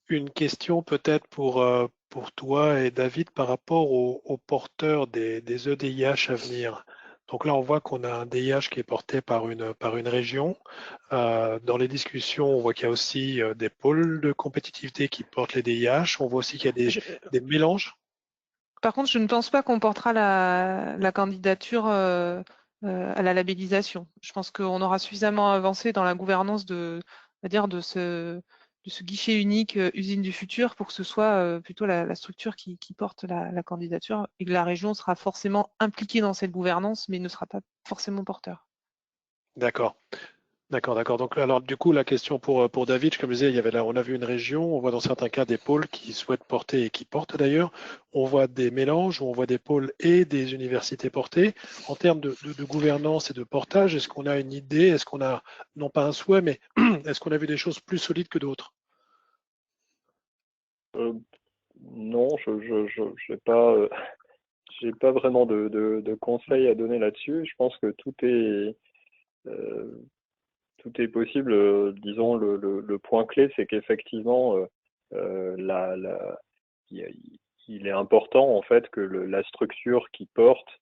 Une question peut-être pour toi et David par rapport aux porteurs des EDIH à venir. Donc là, on voit qu'on a un DIH qui est porté par une région. Dans les discussions, on voit qu'il y a aussi des pôles de compétitivité qui portent les DIH. On voit aussi qu'il y a des mélanges. Par contre, je ne pense pas qu'on portera la candidature à la labellisation. Je pense qu'on aura suffisamment avancé dans la gouvernance de ce guichet unique usine du futur pour que ce soit plutôt la structure qui porte la candidature et que la région sera forcément impliquée dans cette gouvernance, mais ne sera pas forcément porteur. D'accord. D'accord, d'accord. Donc, alors, du coup, la question pour David, comme je disais, il y avait là, on a vu une région, on voit dans certains cas des pôles qui souhaitent porter et qui portent d'ailleurs. On voit des mélanges, on voit des pôles et des universités portées. En termes de gouvernance et de portage, est-ce qu'on a une idée? Est-ce qu'on a, non pas un souhait, mais est-ce qu'on a vu des choses plus solides que d'autres? Non, je j'ai pas vraiment de conseils à donner là-dessus. Je pense que tout est possible. Disons, le point clé, c'est qu'effectivement, il, il est important en fait que la structure qui porte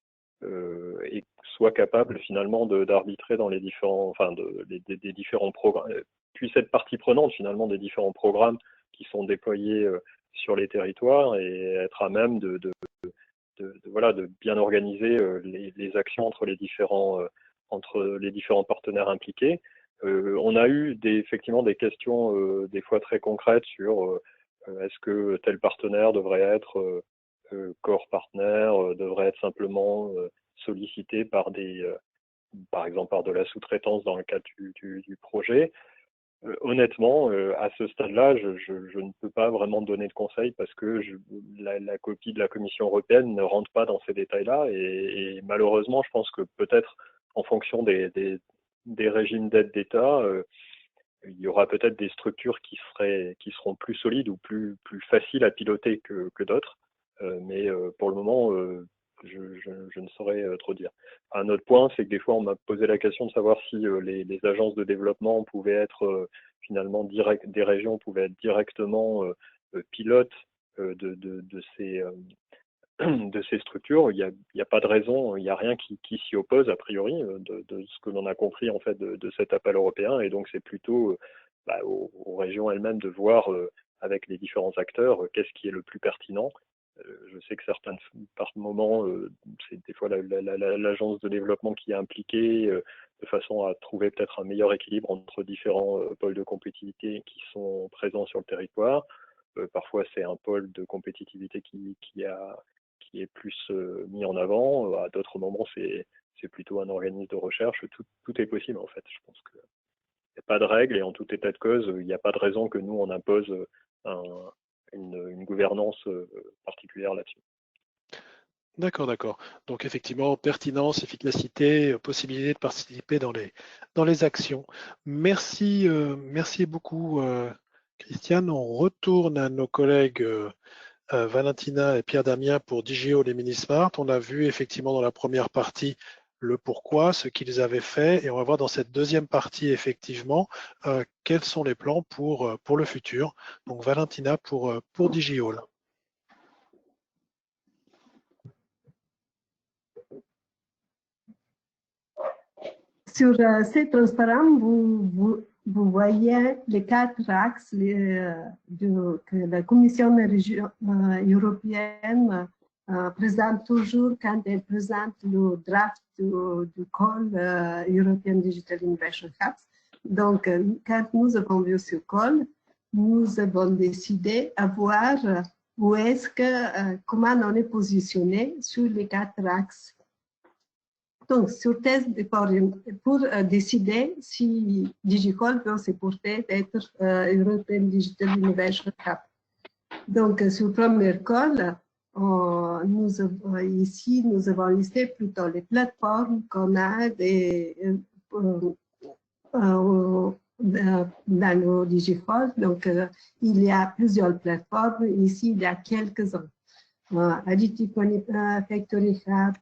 soit capable finalement d'arbitrer dans les différents, enfin, des différents programmes, puisse être partie prenante finalement des différents programmes qui sont déployés sur les territoires et être à même voilà, de bien organiser les actions entre les différents partenaires impliqués. On a eu effectivement des questions des fois très concrètes sur est-ce que tel partenaire devrait être core partner, devrait être simplement sollicité par par exemple par de la sous-traitance dans le cadre du projet. Honnêtement, à ce stade-là, je ne peux pas vraiment donner de conseils parce que la copie de la Commission européenne ne rentre pas dans ces détails-là et malheureusement, je pense que peut-être en fonction des régimes d'aide d'État, il y aura peut-être des structures qui seront plus solides ou plus faciles à piloter que d'autres. Mais pour le moment, je ne saurais trop dire. Un autre point, c'est que des fois, on m'a posé la question de savoir si les agences de développement pouvaient être finalement des régions pouvaient être directement pilotes de ces structures. Il y a pas de raison, il n'y a rien qui s'y oppose a priori de ce que l'on a compris en fait de cet appel européen. Et donc c'est plutôt aux régions elles-mêmes de voir avec les différents acteurs qu'est-ce qui est le plus pertinent. Je sais que par moments, c'est des fois l'agence de développement qui est impliquée de façon à trouver peut-être un meilleur équilibre entre différents pôles de compétitivité qui sont présents sur le territoire. Parfois, c'est un pôle de compétitivité qui est plus mis en avant. À d'autres moments, c'est plutôt un organisme de recherche. Tout est possible, en fait. Je pense qu'il n'y a pas de règle et en tout état de cause, il n'y a pas de raison que nous, on impose une gouvernance particulière là-dessus. D'accord, d'accord. Donc effectivement, pertinence, efficacité, possibilité de participer dans les actions. Merci, merci beaucoup, Christiane. On retourne à nos collègues Valentina et Pierre Damien pour DigiO les Minismart. On a vu effectivement dans la première partie le pourquoi, ce qu'ils avaient fait, et on va voir dans cette deuxième partie effectivement quels sont les plans pour le futur. Donc Valentina pour DigiO. Sur ces transparents, vous voyez les 4 axes que la Commission européenne présente toujours quand elle présente le draft du call European Digital Innovation Hubs. Donc, quand nous avons vu ce call, nous avons décidé à voir où est-ce comment on est positionné sur les 4 axes. Donc, pour décider si DigiCall peut se porter d'être European Digital Innovation Hub. Donc, sur le premier call, ici, nous avons listé plutôt les plateformes qu'on a dans le Digiforce. Donc, il y a plusieurs plateformes. Ici, il y a quelques-uns. Additive Factory Hub,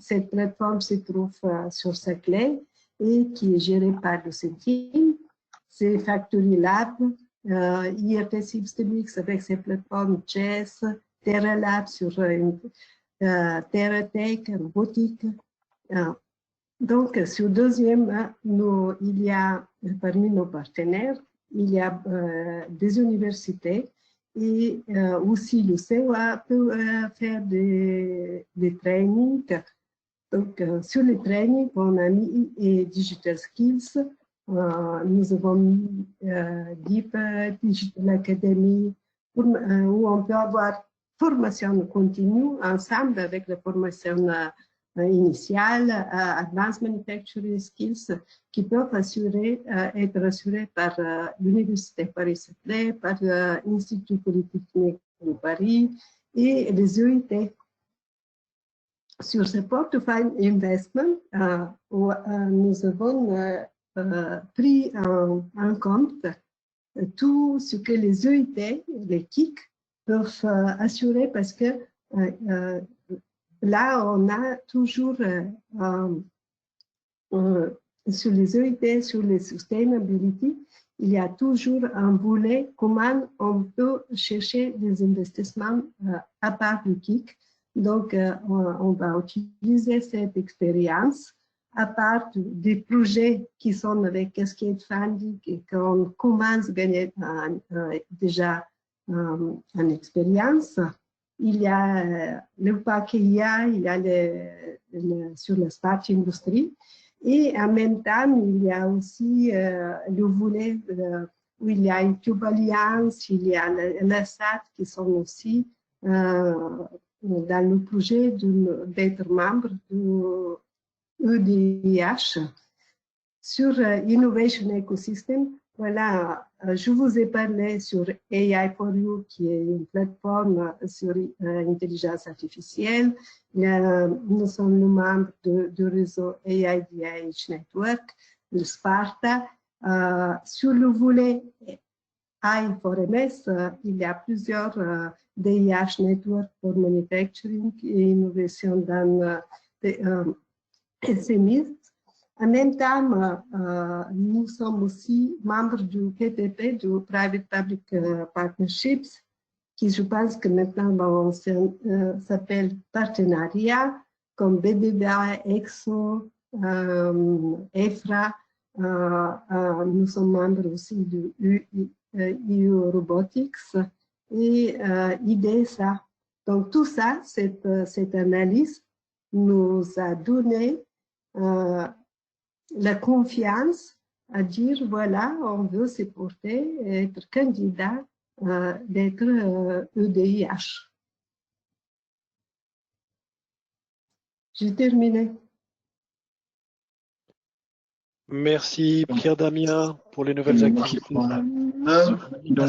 cette plateforme se trouve sur sa clé et qui est gérée par le team. C'est Factory Lab, IRT Systemix avec ses plateformes Chess, TerraLab sur TerraTech, robotique. Donc, sur deuxième, il y a parmi nos partenaires, il y a des universités et aussi le CEA peut faire des trainings. Donc, sur les trainings, on a mis Digital Skills, nous avons mis Deep Digital Academy, où on peut avoir formation continue ensemble avec la formation initiale, Advanced Manufacturing Skills, qui peuvent être assurés par l'Université Paris-Saclay, par l'Institut Polytechnique de Paris et les EIT. Sur ce portefeuille investment, nous avons pris en compte tout ce que les EIT, les KIC, peuvent assurer parce que là, on a toujours sur les EIT, sur les sustainability, il y a toujours un volet comment on peut chercher des investissements à part du KIC. Donc, on va utiliser cette expérience à part des projets qui sont avec Cascade Funding et qu'on commence à gagner déjà en expérience. Il y a le paquet IA, il y a sur la Start Industry. Et en même temps, il y a aussi le volet où il y a une Cube Alliance, il y a la SAT qui sont aussi dans le projet d'être membre du EDIH. Sur Innovation Ecosystem, voilà, je vous ai parlé sur AI for You, qui est une plateforme sur intelligence artificielle. Nous sommes le membre du réseau AIDH Network, le Sparta. Sur le volet AI for MS, il y a plusieurs DIH Network for Manufacturing et innovation dans SMEs. En même temps, nous sommes aussi membres du PPP, du Private Public Partnerships, qui je pense que maintenant s'appelle partenariat, comme BBVA, EXO, EFRA. Nous sommes membres aussi du EU Robotics et IDESA. Donc tout ça, cette analyse nous a donné la confiance à dire, voilà, on veut se porter, être candidat, d'être EDIH. J'ai terminé. Merci Pierre Damien pour les nouvelles activités. Donc,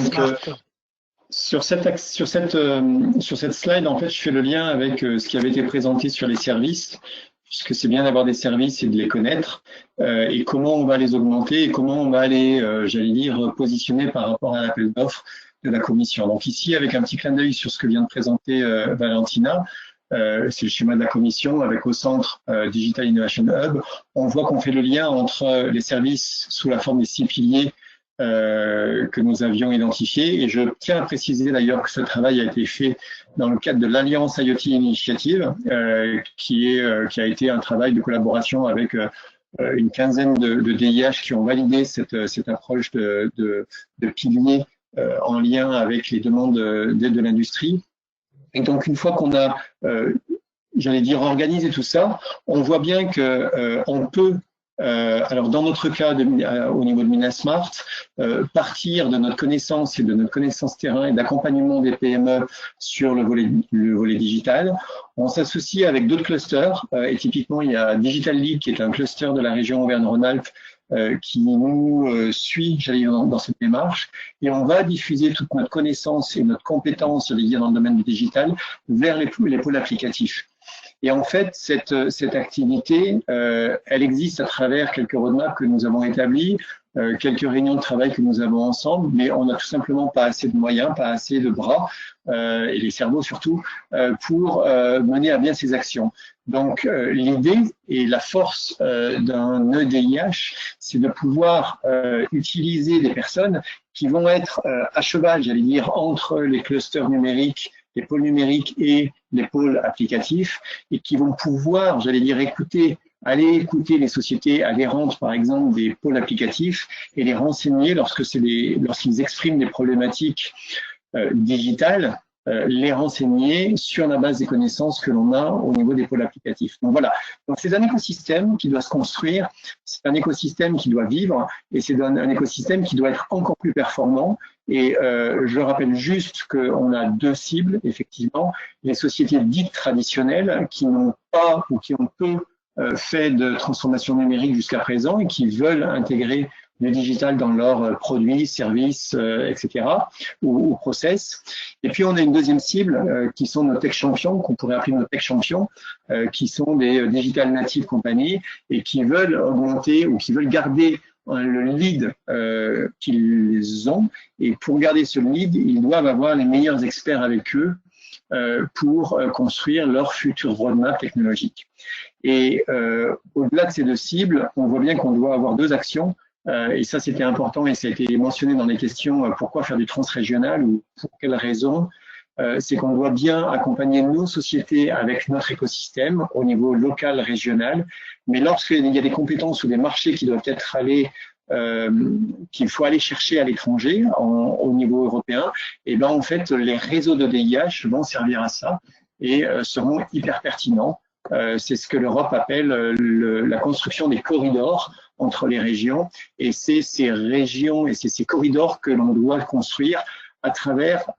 sur cette slide, en fait, je fais le lien avec ce qui avait été présenté sur les services, puisque c'est bien d'avoir des services et de les connaître, et comment on va les augmenter et comment on va les, j'allais dire, positionner par rapport à l'appel d'offres de la commission. Donc ici, avec un petit clin d'œil sur ce que vient de présenter Valentina, c'est le schéma de la commission avec au centre Digital Innovation Hub. On voit qu'on fait le lien entre les services sous la forme des 6 piliers que nous avions identifiés. Et je tiens à préciser d'ailleurs que ce travail a été fait dans le cadre de l'Alliance IoT Initiative, qui a été un travail de collaboration avec une quinzaine de DIH qui ont validé cette approche de piliers en lien avec les demandes d'aide de l'industrie. Et donc, une fois qu'on a, j'allais dire, organisé tout ça, on voit bien que on peut, alors dans notre cas, au niveau de Minasmart, partir de notre connaissance et de notre connaissance terrain et d'accompagnement des PME sur le volet digital. On s'associe avec d'autres clusters, et typiquement, il y a Digital League, qui est un cluster de la région Auvergne-Rhône-Alpes, qui nous suit, j'allais dire, dans cette démarche, et on va diffuser toute notre connaissance et notre compétence, j'allais dire, dans le domaine du digital vers les pôles applicatifs. Et en fait, cette activité, elle existe à travers quelques roadmaps que nous avons établis, quelques réunions de travail que nous avons ensemble, mais on n'a tout simplement pas assez de moyens, pas assez de bras, et les cerveaux surtout, pour mener à bien ces actions. Donc, l'idée et la force d'un EDIH, c'est de pouvoir utiliser des personnes qui vont être à cheval, j'allais dire, entre les clusters numériques, les pôles numériques et les pôles applicatifs, et qui vont pouvoir, j'allais dire, aller écouter les sociétés adhérentes, par exemple, des pôles applicatifs, et les renseigner lorsqu'ils expriment des problématiques digitales, les renseigner sur la base des connaissances que l'on a au niveau des pôles applicatifs. Donc voilà, donc c'est un écosystème qui doit se construire, c'est un écosystème qui doit vivre, et c'est un écosystème qui doit être encore plus performant. Et je rappelle juste qu'on a deux cibles, effectivement, les sociétés dites traditionnelles qui n'ont pas ou qui ont peu fait de transformation numérique jusqu'à présent et qui veulent intégrer le digital dans leurs produits, services, etc., ou process. Et puis, on a une deuxième cible qui sont nos tech champions, qu'on pourrait appeler nos tech champions, qui sont des digital native compagnies et qui veulent augmenter ou qui veulent garder le lead qu'ils ont. Et pour garder ce lead, ils doivent avoir les meilleurs experts avec eux pour construire leur futur roadmap technologique. Et au-delà de ces deux cibles, on voit bien qu'on doit avoir deux actions. Et ça, c'était important et ça a été mentionné dans les questions. Pourquoi faire du transrégional ou pour quelles raisons? C'est qu'on doit bien accompagner nos sociétés avec notre écosystème au niveau local, régional. Mais lorsqu'il y a des compétences ou des marchés qui doivent être qu'il faut aller chercher à l'étranger au niveau européen, et ben en fait, les réseaux de DIH vont servir à ça et seront hyper pertinents. C'est ce que l'Europe appelle la construction des corridors entre les régions, et c'est ces régions et c'est ces corridors que l'on doit construire à travers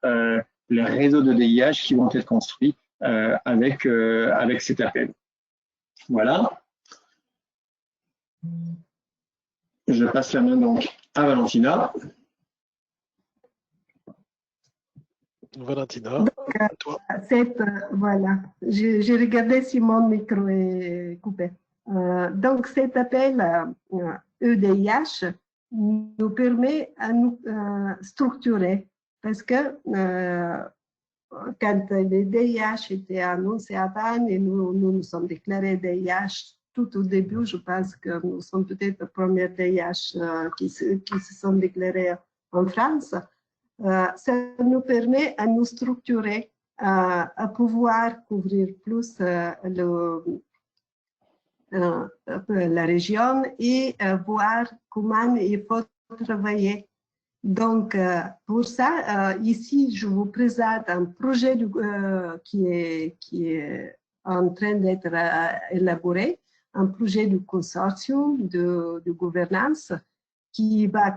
les réseaux de DIH qui vont être construits avec cet appel. Voilà. Je passe la main donc à Valentina. Valentina, donc, à toi. Voilà, j'ai regardé si mon micro est coupé. Donc, cet appel EDIH nous permet à nous structurer parce que quand les DIH étaient annoncés avant et nous sommes déclarés DIH tout au début, je pense que nous sommes peut-être les premiers DIH qui se sont déclarés en France. Ça nous permet à nous structurer, à pouvoir couvrir plus la région et voir comment il faut travailler. Donc, pour ça, ici, je vous présente un projet qui est en train d'être élaboré, un projet du consortium de gouvernance qui va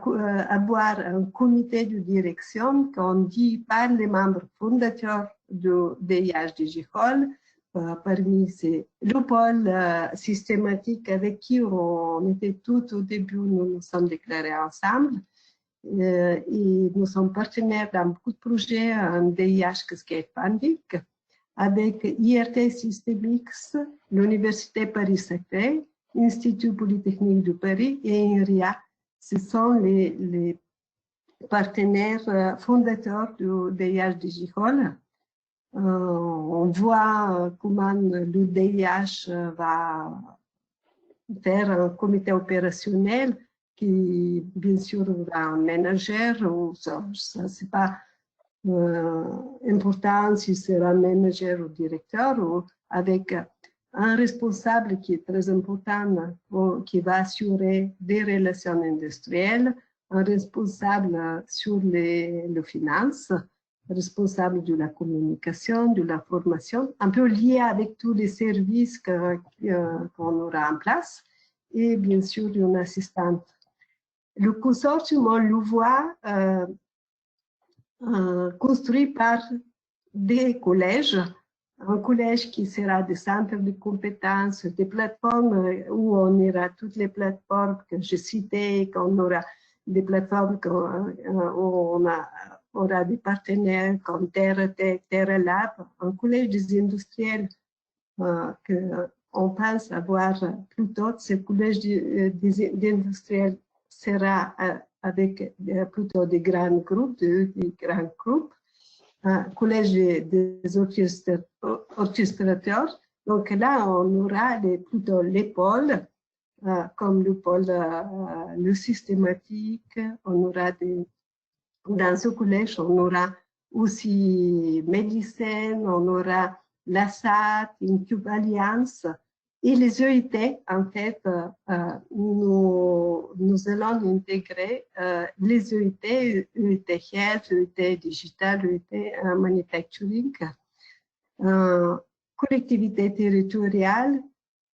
avoir un comité de direction conduit par les membres fondateurs de DIH DigiHall. Parmi ces le pôle systématique avec qui on était tout au début, nous nous sommes déclarés ensemble. Et nous sommes partenaires dans beaucoup de projets en DIH Cascade Funding avec IRT Systemix, l'Université Paris-Saclay, l'Institut Polytechnique de Paris et INRIA. Ce sont les partenaires fondateurs du DIH DigiHall. On voit comment le DIH va faire un comité opérationnel qui, bien sûr, aura un manager, ou ça c'est pas important si c'est un manager ou directeur, ou avec un responsable qui est très important, qui va assurer des relations industrielles, un responsable sur les finances, responsable de la communication, de la formation, un peu lié avec tous les services qu'on aura en place, et bien sûr une assistante. Le consortium, on le voit construit par des collèges un collège qui sera des centres de compétences, des plateformes où on ira toutes les plateformes que je citais, qu'on aura des plateformes où on aura des partenaires comme TerraTech, TerraLab, un collège des industriels qu'on pense avoir plutôt. Ce collège des industriels sera avec plutôt des grands groupes, collège des orchestrateurs. Donc là, on aura plutôt les pôles, comme le pôle le systématique. On aura dans ce collège, on aura aussi médecine, on aura la SAT, Incube Alliance et les EIT. En fait, nous allons intégrer les EIT, EIT Health, EIT Digital, EIT Manufacturing, collectivités territoriales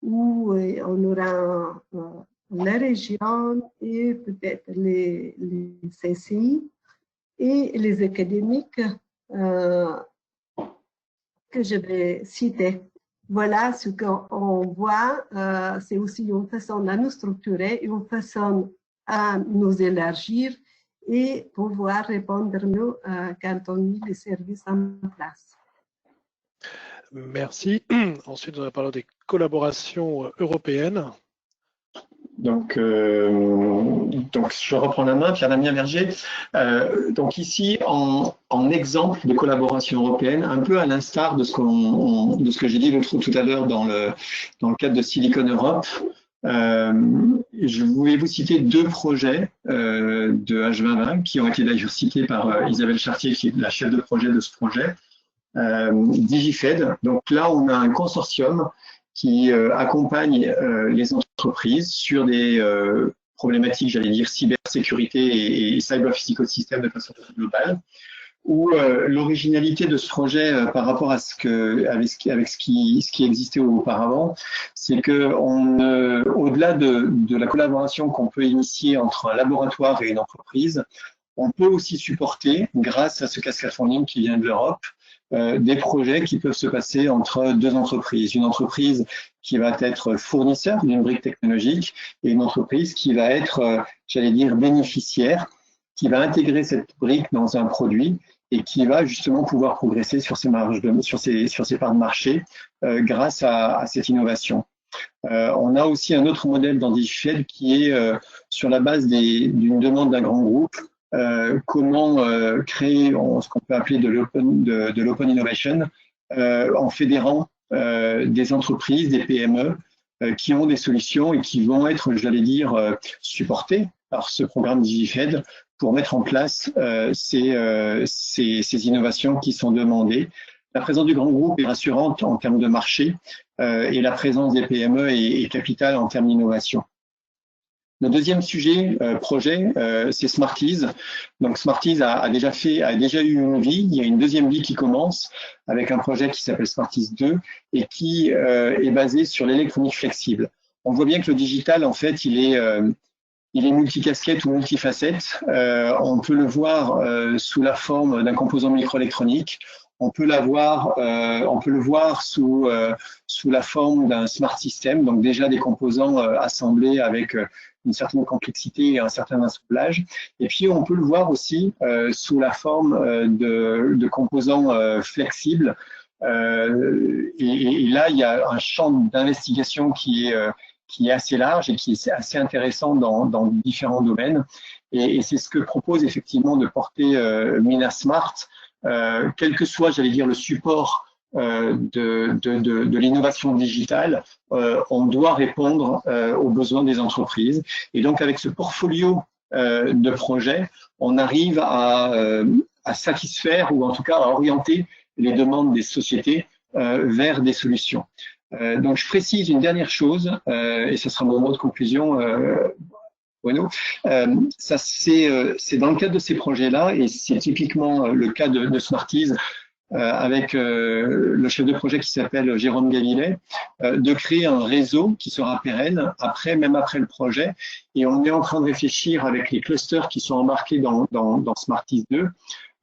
où on aura la région et peut-être les CCI et les académiques que je vais citer. Voilà ce qu'on voit, c'est aussi une façon de nous structurer, une façon à nous élargir et pouvoir répondre mieux quand on met les services en place. Merci. Ensuite, on va parler des collaborations européennes. Donc, je reprends la main, Pierre-Damien Berger. Donc ici, en exemple de collaboration européenne, un peu à l'instar de ce que j'ai dit tout à l'heure dans le cadre de Silicon Europe, je voulais vous citer deux projets de H2020 qui ont été d'ailleurs cités par Isabelle Chartier, qui est la chef de projet de ce projet, DigiFed. Donc là, on a un consortium qui accompagne les entreprises sur des problématiques, j'allais dire, cybersécurité et cyber-physical system de façon globale, où l'originalité de ce projet par rapport à ce qui existait auparavant, c'est que au-delà de la collaboration qu'on peut initier entre un laboratoire et une entreprise, on peut aussi supporter, grâce à ce cascade funding qui vient de l'Europe, des projets qui peuvent se passer entre deux entreprises. Une entreprise qui va être fournisseur d'une brique technologique et une entreprise qui va être, j'allais dire, bénéficiaire, qui va intégrer cette brique dans un produit et qui va justement pouvoir progresser sur ses marges, sur ses parts de marché grâce à cette innovation. On a aussi un autre modèle dans DigiFed qui est sur la base d'une demande d'un grand groupe. Comment créer ce qu'on peut appeler de l'open innovation en fédérant des entreprises, des PME qui ont des solutions et qui vont être, j'allais dire, supportées par ce programme DigiFed pour mettre en place ces innovations qui sont demandées. La présence du grand groupe est rassurante en termes de marché et la présence des PME est capitale en termes d'innovation. Le deuxième projet, c'est Smarties. Donc Smarties a déjà eu une vie. Il y a une deuxième vie qui commence avec un projet qui s'appelle Smarties 2 et qui est basé sur l'électronique flexible. On voit bien que le digital, en fait, il est multicasquette ou multifacette. On peut le voir sous la forme d'un composant microélectronique. On peut le voir sous la forme d'un smart system, donc déjà des composants assemblés avec une certaine complexité et un certain assemblage. Et puis on peut le voir aussi sous la forme de composants flexibles. Et là, il y a un champ d'investigation qui est assez large et qui est assez intéressant dans différents domaines. Et c'est ce que propose effectivement de porter MINA-Smart. Quel que soit, j'allais dire, le support de l'innovation digitale, on doit répondre aux besoins des entreprises. Et donc, avec ce portfolio de projets, on arrive à satisfaire ou en tout cas à orienter les demandes des sociétés vers des solutions. Donc, je précise une dernière chose, et ce sera mon mot de conclusion. Bueno, ça c'est dans le cadre de ces projets-là, et c'est typiquement le cas de Smarties avec le chef de projet qui s'appelle Jérôme Gavillet, de créer un réseau qui sera pérenne même après le projet. Et on est en train de réfléchir avec les clusters qui sont embarqués dans Smarties 2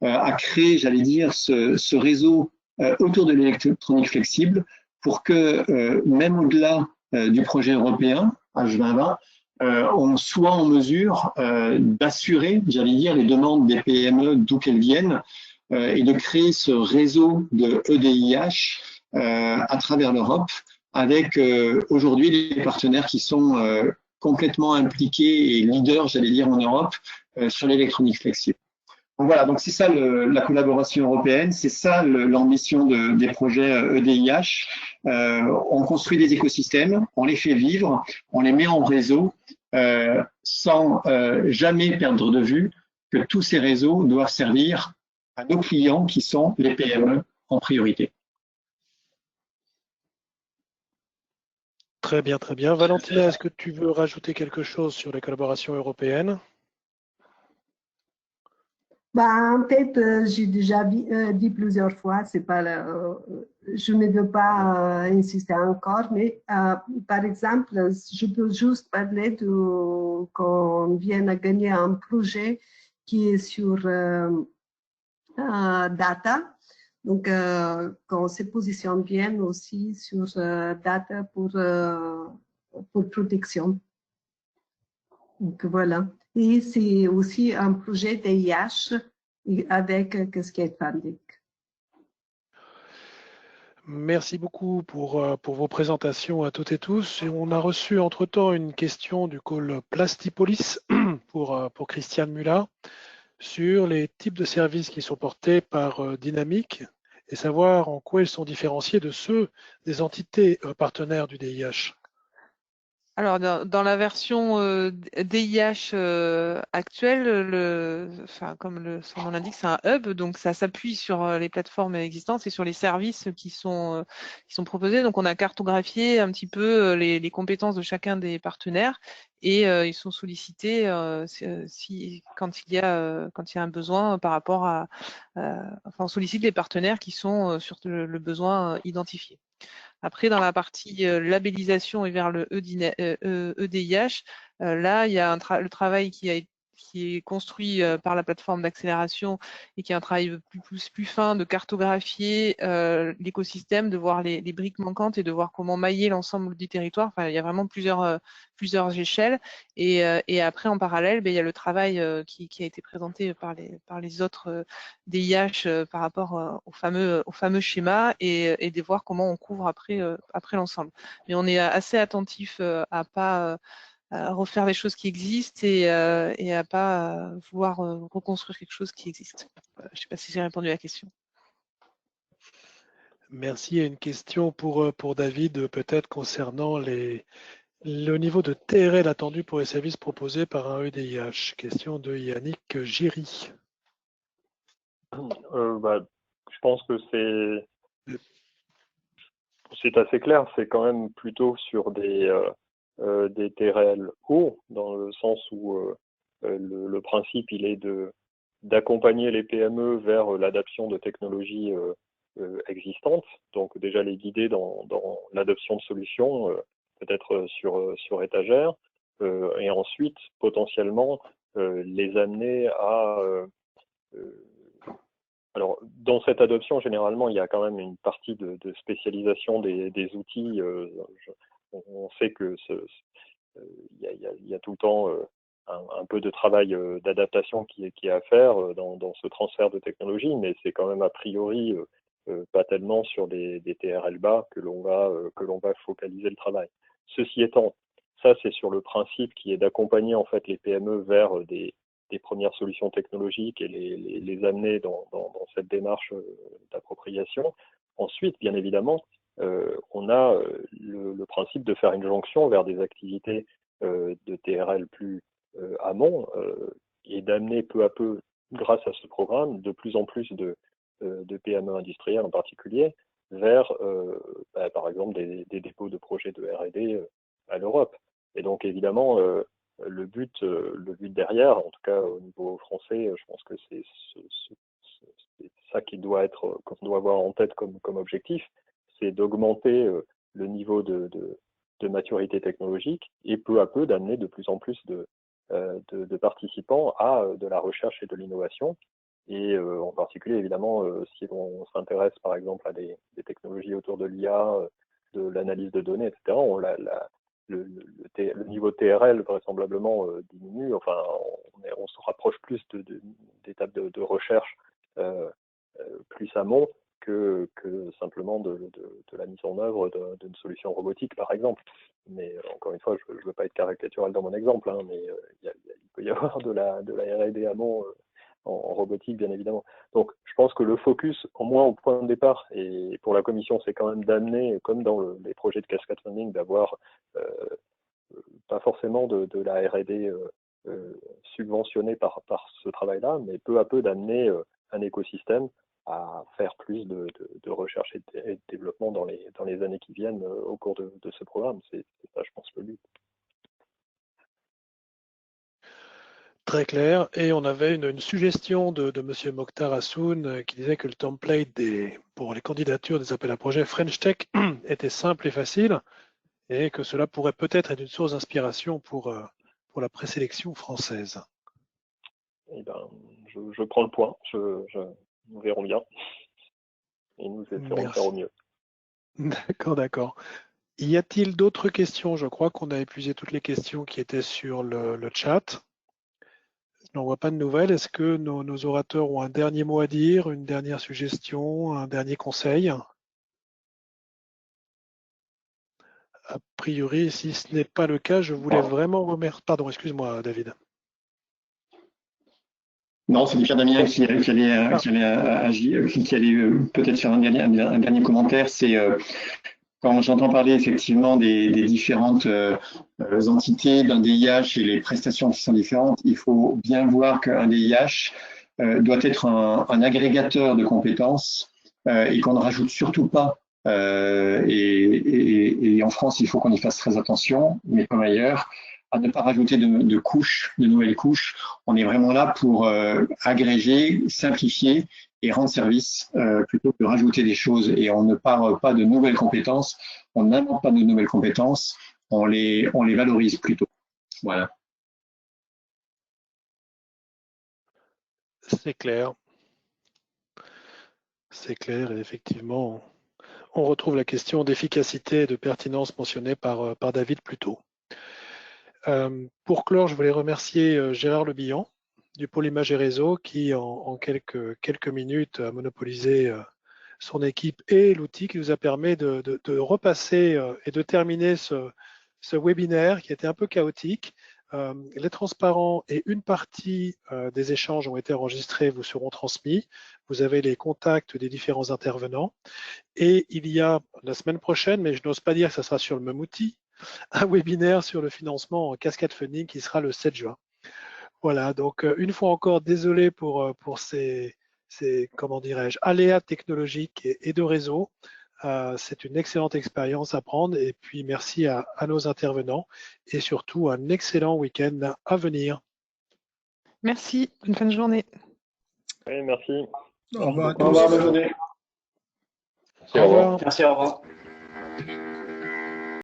à créer, j'allais dire, ce réseau autour de l'électronique flexible pour que, même au-delà du projet européen, H2020, on soit en mesure d'assurer, j'allais dire, les demandes des PME d'où qu'elles viennent et de créer ce réseau de EDIH à travers l'Europe avec aujourd'hui les partenaires qui sont complètement impliqués et leaders, j'allais dire, en Europe sur l'électronique flexible. Donc voilà, donc c'est ça la collaboration européenne, c'est ça l'ambition des projets EDIH. On construit des écosystèmes, on les fait vivre, on les met en réseau sans jamais perdre de vue que tous ces réseaux doivent servir à nos clients qui sont les PME en priorité. Très bien, très bien. Valentina, est-ce que tu veux rajouter quelque chose sur les collaborations européennes? En fait, j'ai déjà dit plusieurs fois, c'est pas je ne veux pas insister encore, mais par exemple, je peux juste parler qu'on vient à gagner un projet qui est sur data. Donc, qu'on se positionne bien aussi sur data pour protection. Donc, voilà. Et c'est aussi un projet d'IH avec Cascade Funding. Merci beaucoup pour vos présentations à toutes et tous. Et on a reçu entre-temps une question du call Plastipolis pour Christiane Muller sur les types de services qui sont portés par Dynamic et savoir en quoi ils sont différenciés de ceux des entités partenaires du DIH. Alors, dans la version DIH actuelle, comme son nom l'indique, c'est un hub, donc ça s'appuie sur les plateformes existantes et sur les services qui sont proposés. Donc, on a cartographié un petit peu les compétences de chacun des partenaires et ils sont sollicités quand il y a un besoin par rapport on sollicite les partenaires qui sont sur le besoin identifié. Après, dans la partie labellisation et vers le EDIH, là, il y a le travail qui est construit par la plateforme d'accélération et qui est un travail plus fin de cartographier l'écosystème, de voir les briques manquantes et de voir comment mailler l'ensemble du territoire. Enfin, il y a vraiment plusieurs échelles. Et après, en parallèle, il y a le travail qui a été présenté par les autres DIH par rapport au fameux schéma et de voir comment on couvre après l'ensemble. Mais on est assez attentif à pas refaire des choses qui existent et à pas vouloir reconstruire quelque chose qui existe. Je ne sais pas si j'ai répondu à la question. Merci. Et une question pour David, peut-être concernant le niveau de TRL attendu pour les services proposés par un EDIH. Question de Yannick Giry. Je pense que c'est assez clair. C'est quand même plutôt sur des TRL hauts, dans le sens où le principe il est d'accompagner les PME vers l'adoption de technologies existantes, donc déjà les guider dans l'adoption de solutions, peut-être sur étagère, et ensuite potentiellement les amener à alors, dans cette adoption, généralement, il y a quand même une partie de spécialisation des outils. On sait que il y a tout le temps un peu de travail d'adaptation qui est à faire dans ce transfert de technologie, mais c'est quand même a priori pas tellement sur des TRL bas que l'on va focaliser le travail. Ceci étant, ça c'est sur le principe qui est d'accompagner en fait les PME vers des premières solutions technologiques et les amener dans cette démarche d'appropriation. Ensuite, bien évidemment, on a le principe de faire une jonction vers des activités de TRL plus amont et d'amener peu à peu, grâce à ce programme, de plus en plus de PME industrielles en particulier vers, par exemple, des dépôts de projets de R&D à l'Europe. Et donc, évidemment, le but derrière, en tout cas au niveau français, je pense que c'est ça qu'on doit avoir en tête comme objectif, c'est d'augmenter le niveau de maturité technologique et peu à peu d'amener de plus en plus de participants à de la recherche et de l'innovation et en particulier évidemment si l'on s'intéresse par exemple à des technologies autour de l'IA, de l'analyse de données, etc. Le niveau TRL vraisemblablement diminue, enfin on se rapproche plus d'étapes de recherche plus amont que simplement de la mise en œuvre d'une solution robotique par exemple. Mais encore une fois, je ne veux pas être caricatural dans mon exemple, hein, mais il peut y avoir de la R&D amont en robotique, bien évidemment. Donc, je pense que le focus, au moins au point de départ, et pour la commission, c'est quand même d'amener, comme dans les projets de Cascade Funding, d'avoir pas forcément de la R&D subventionnée par ce travail-là, mais peu à peu d'amener un écosystème à faire plus de recherche et de développement dans les années qui viennent au cours de ce programme. C'est ça, je pense, le but. Très clair. Et on avait une suggestion de M. Mokhtar Hassoun qui disait que le template pour les candidatures des appels à projets French Tech était simple et facile et que cela pourrait peut-être être une source d'inspiration pour la présélection française. Eh ben, je prends le point. Nous verrons bien. Et nous essaierons de faire au mieux. D'accord. Y a-t-il d'autres questions? Je crois qu'on a épuisé toutes les questions qui étaient sur le chat. Je n'en vois pas de nouvelles. Est-ce que nos orateurs ont un dernier mot à dire, une dernière suggestion, un dernier conseil? A priori, si ce n'est pas le cas, je voulais vraiment remercier. Pardon, excuse-moi, David. Non, c'est Pierre Damien qui allait agir, qui allait peut-être faire un dernier commentaire. C'est quand j'entends parler effectivement des différentes entités d'un DIH et les prestations qui sont différentes, il faut bien voir qu'un DIH doit être un agrégateur de compétences et qu'on ne rajoute surtout pas. Et en France, il faut qu'on y fasse très attention, mais comme ailleurs, à ne pas rajouter de nouvelles couches. On est vraiment là pour agréger, simplifier et rendre service plutôt que de rajouter des choses. Et on ne parle pas de nouvelles compétences, on n'invente pas de nouvelles compétences, on les valorise plutôt. Voilà. C'est clair. C'est clair et effectivement, on retrouve la question d'efficacité et de pertinence mentionnée par David plus tôt. Pour clore, je voulais remercier Gérard Le Bihan du pôle Images et Réseaux qui, en quelques minutes, a monopolisé son équipe et l'outil qui nous a permis de repasser et de terminer ce webinaire qui était un peu chaotique. Les transparents et une partie des échanges ont été enregistrés, vous seront transmis. Vous avez les contacts des différents intervenants. Et il y a la semaine prochaine, mais je n'ose pas dire que ça sera sur le même outil, un webinaire sur le financement en Cascade Funding qui sera le 7 juin. Voilà, donc une fois encore, désolé pour ces comment dirais-je, aléas technologiques et de réseau. C'est une excellente expérience à prendre et puis merci à nos intervenants et surtout un excellent week-end à venir. Merci, bonne fin de journée. Oui, merci. Au revoir à tous. Au revoir, bonne journée. Au revoir. Merci, au revoir.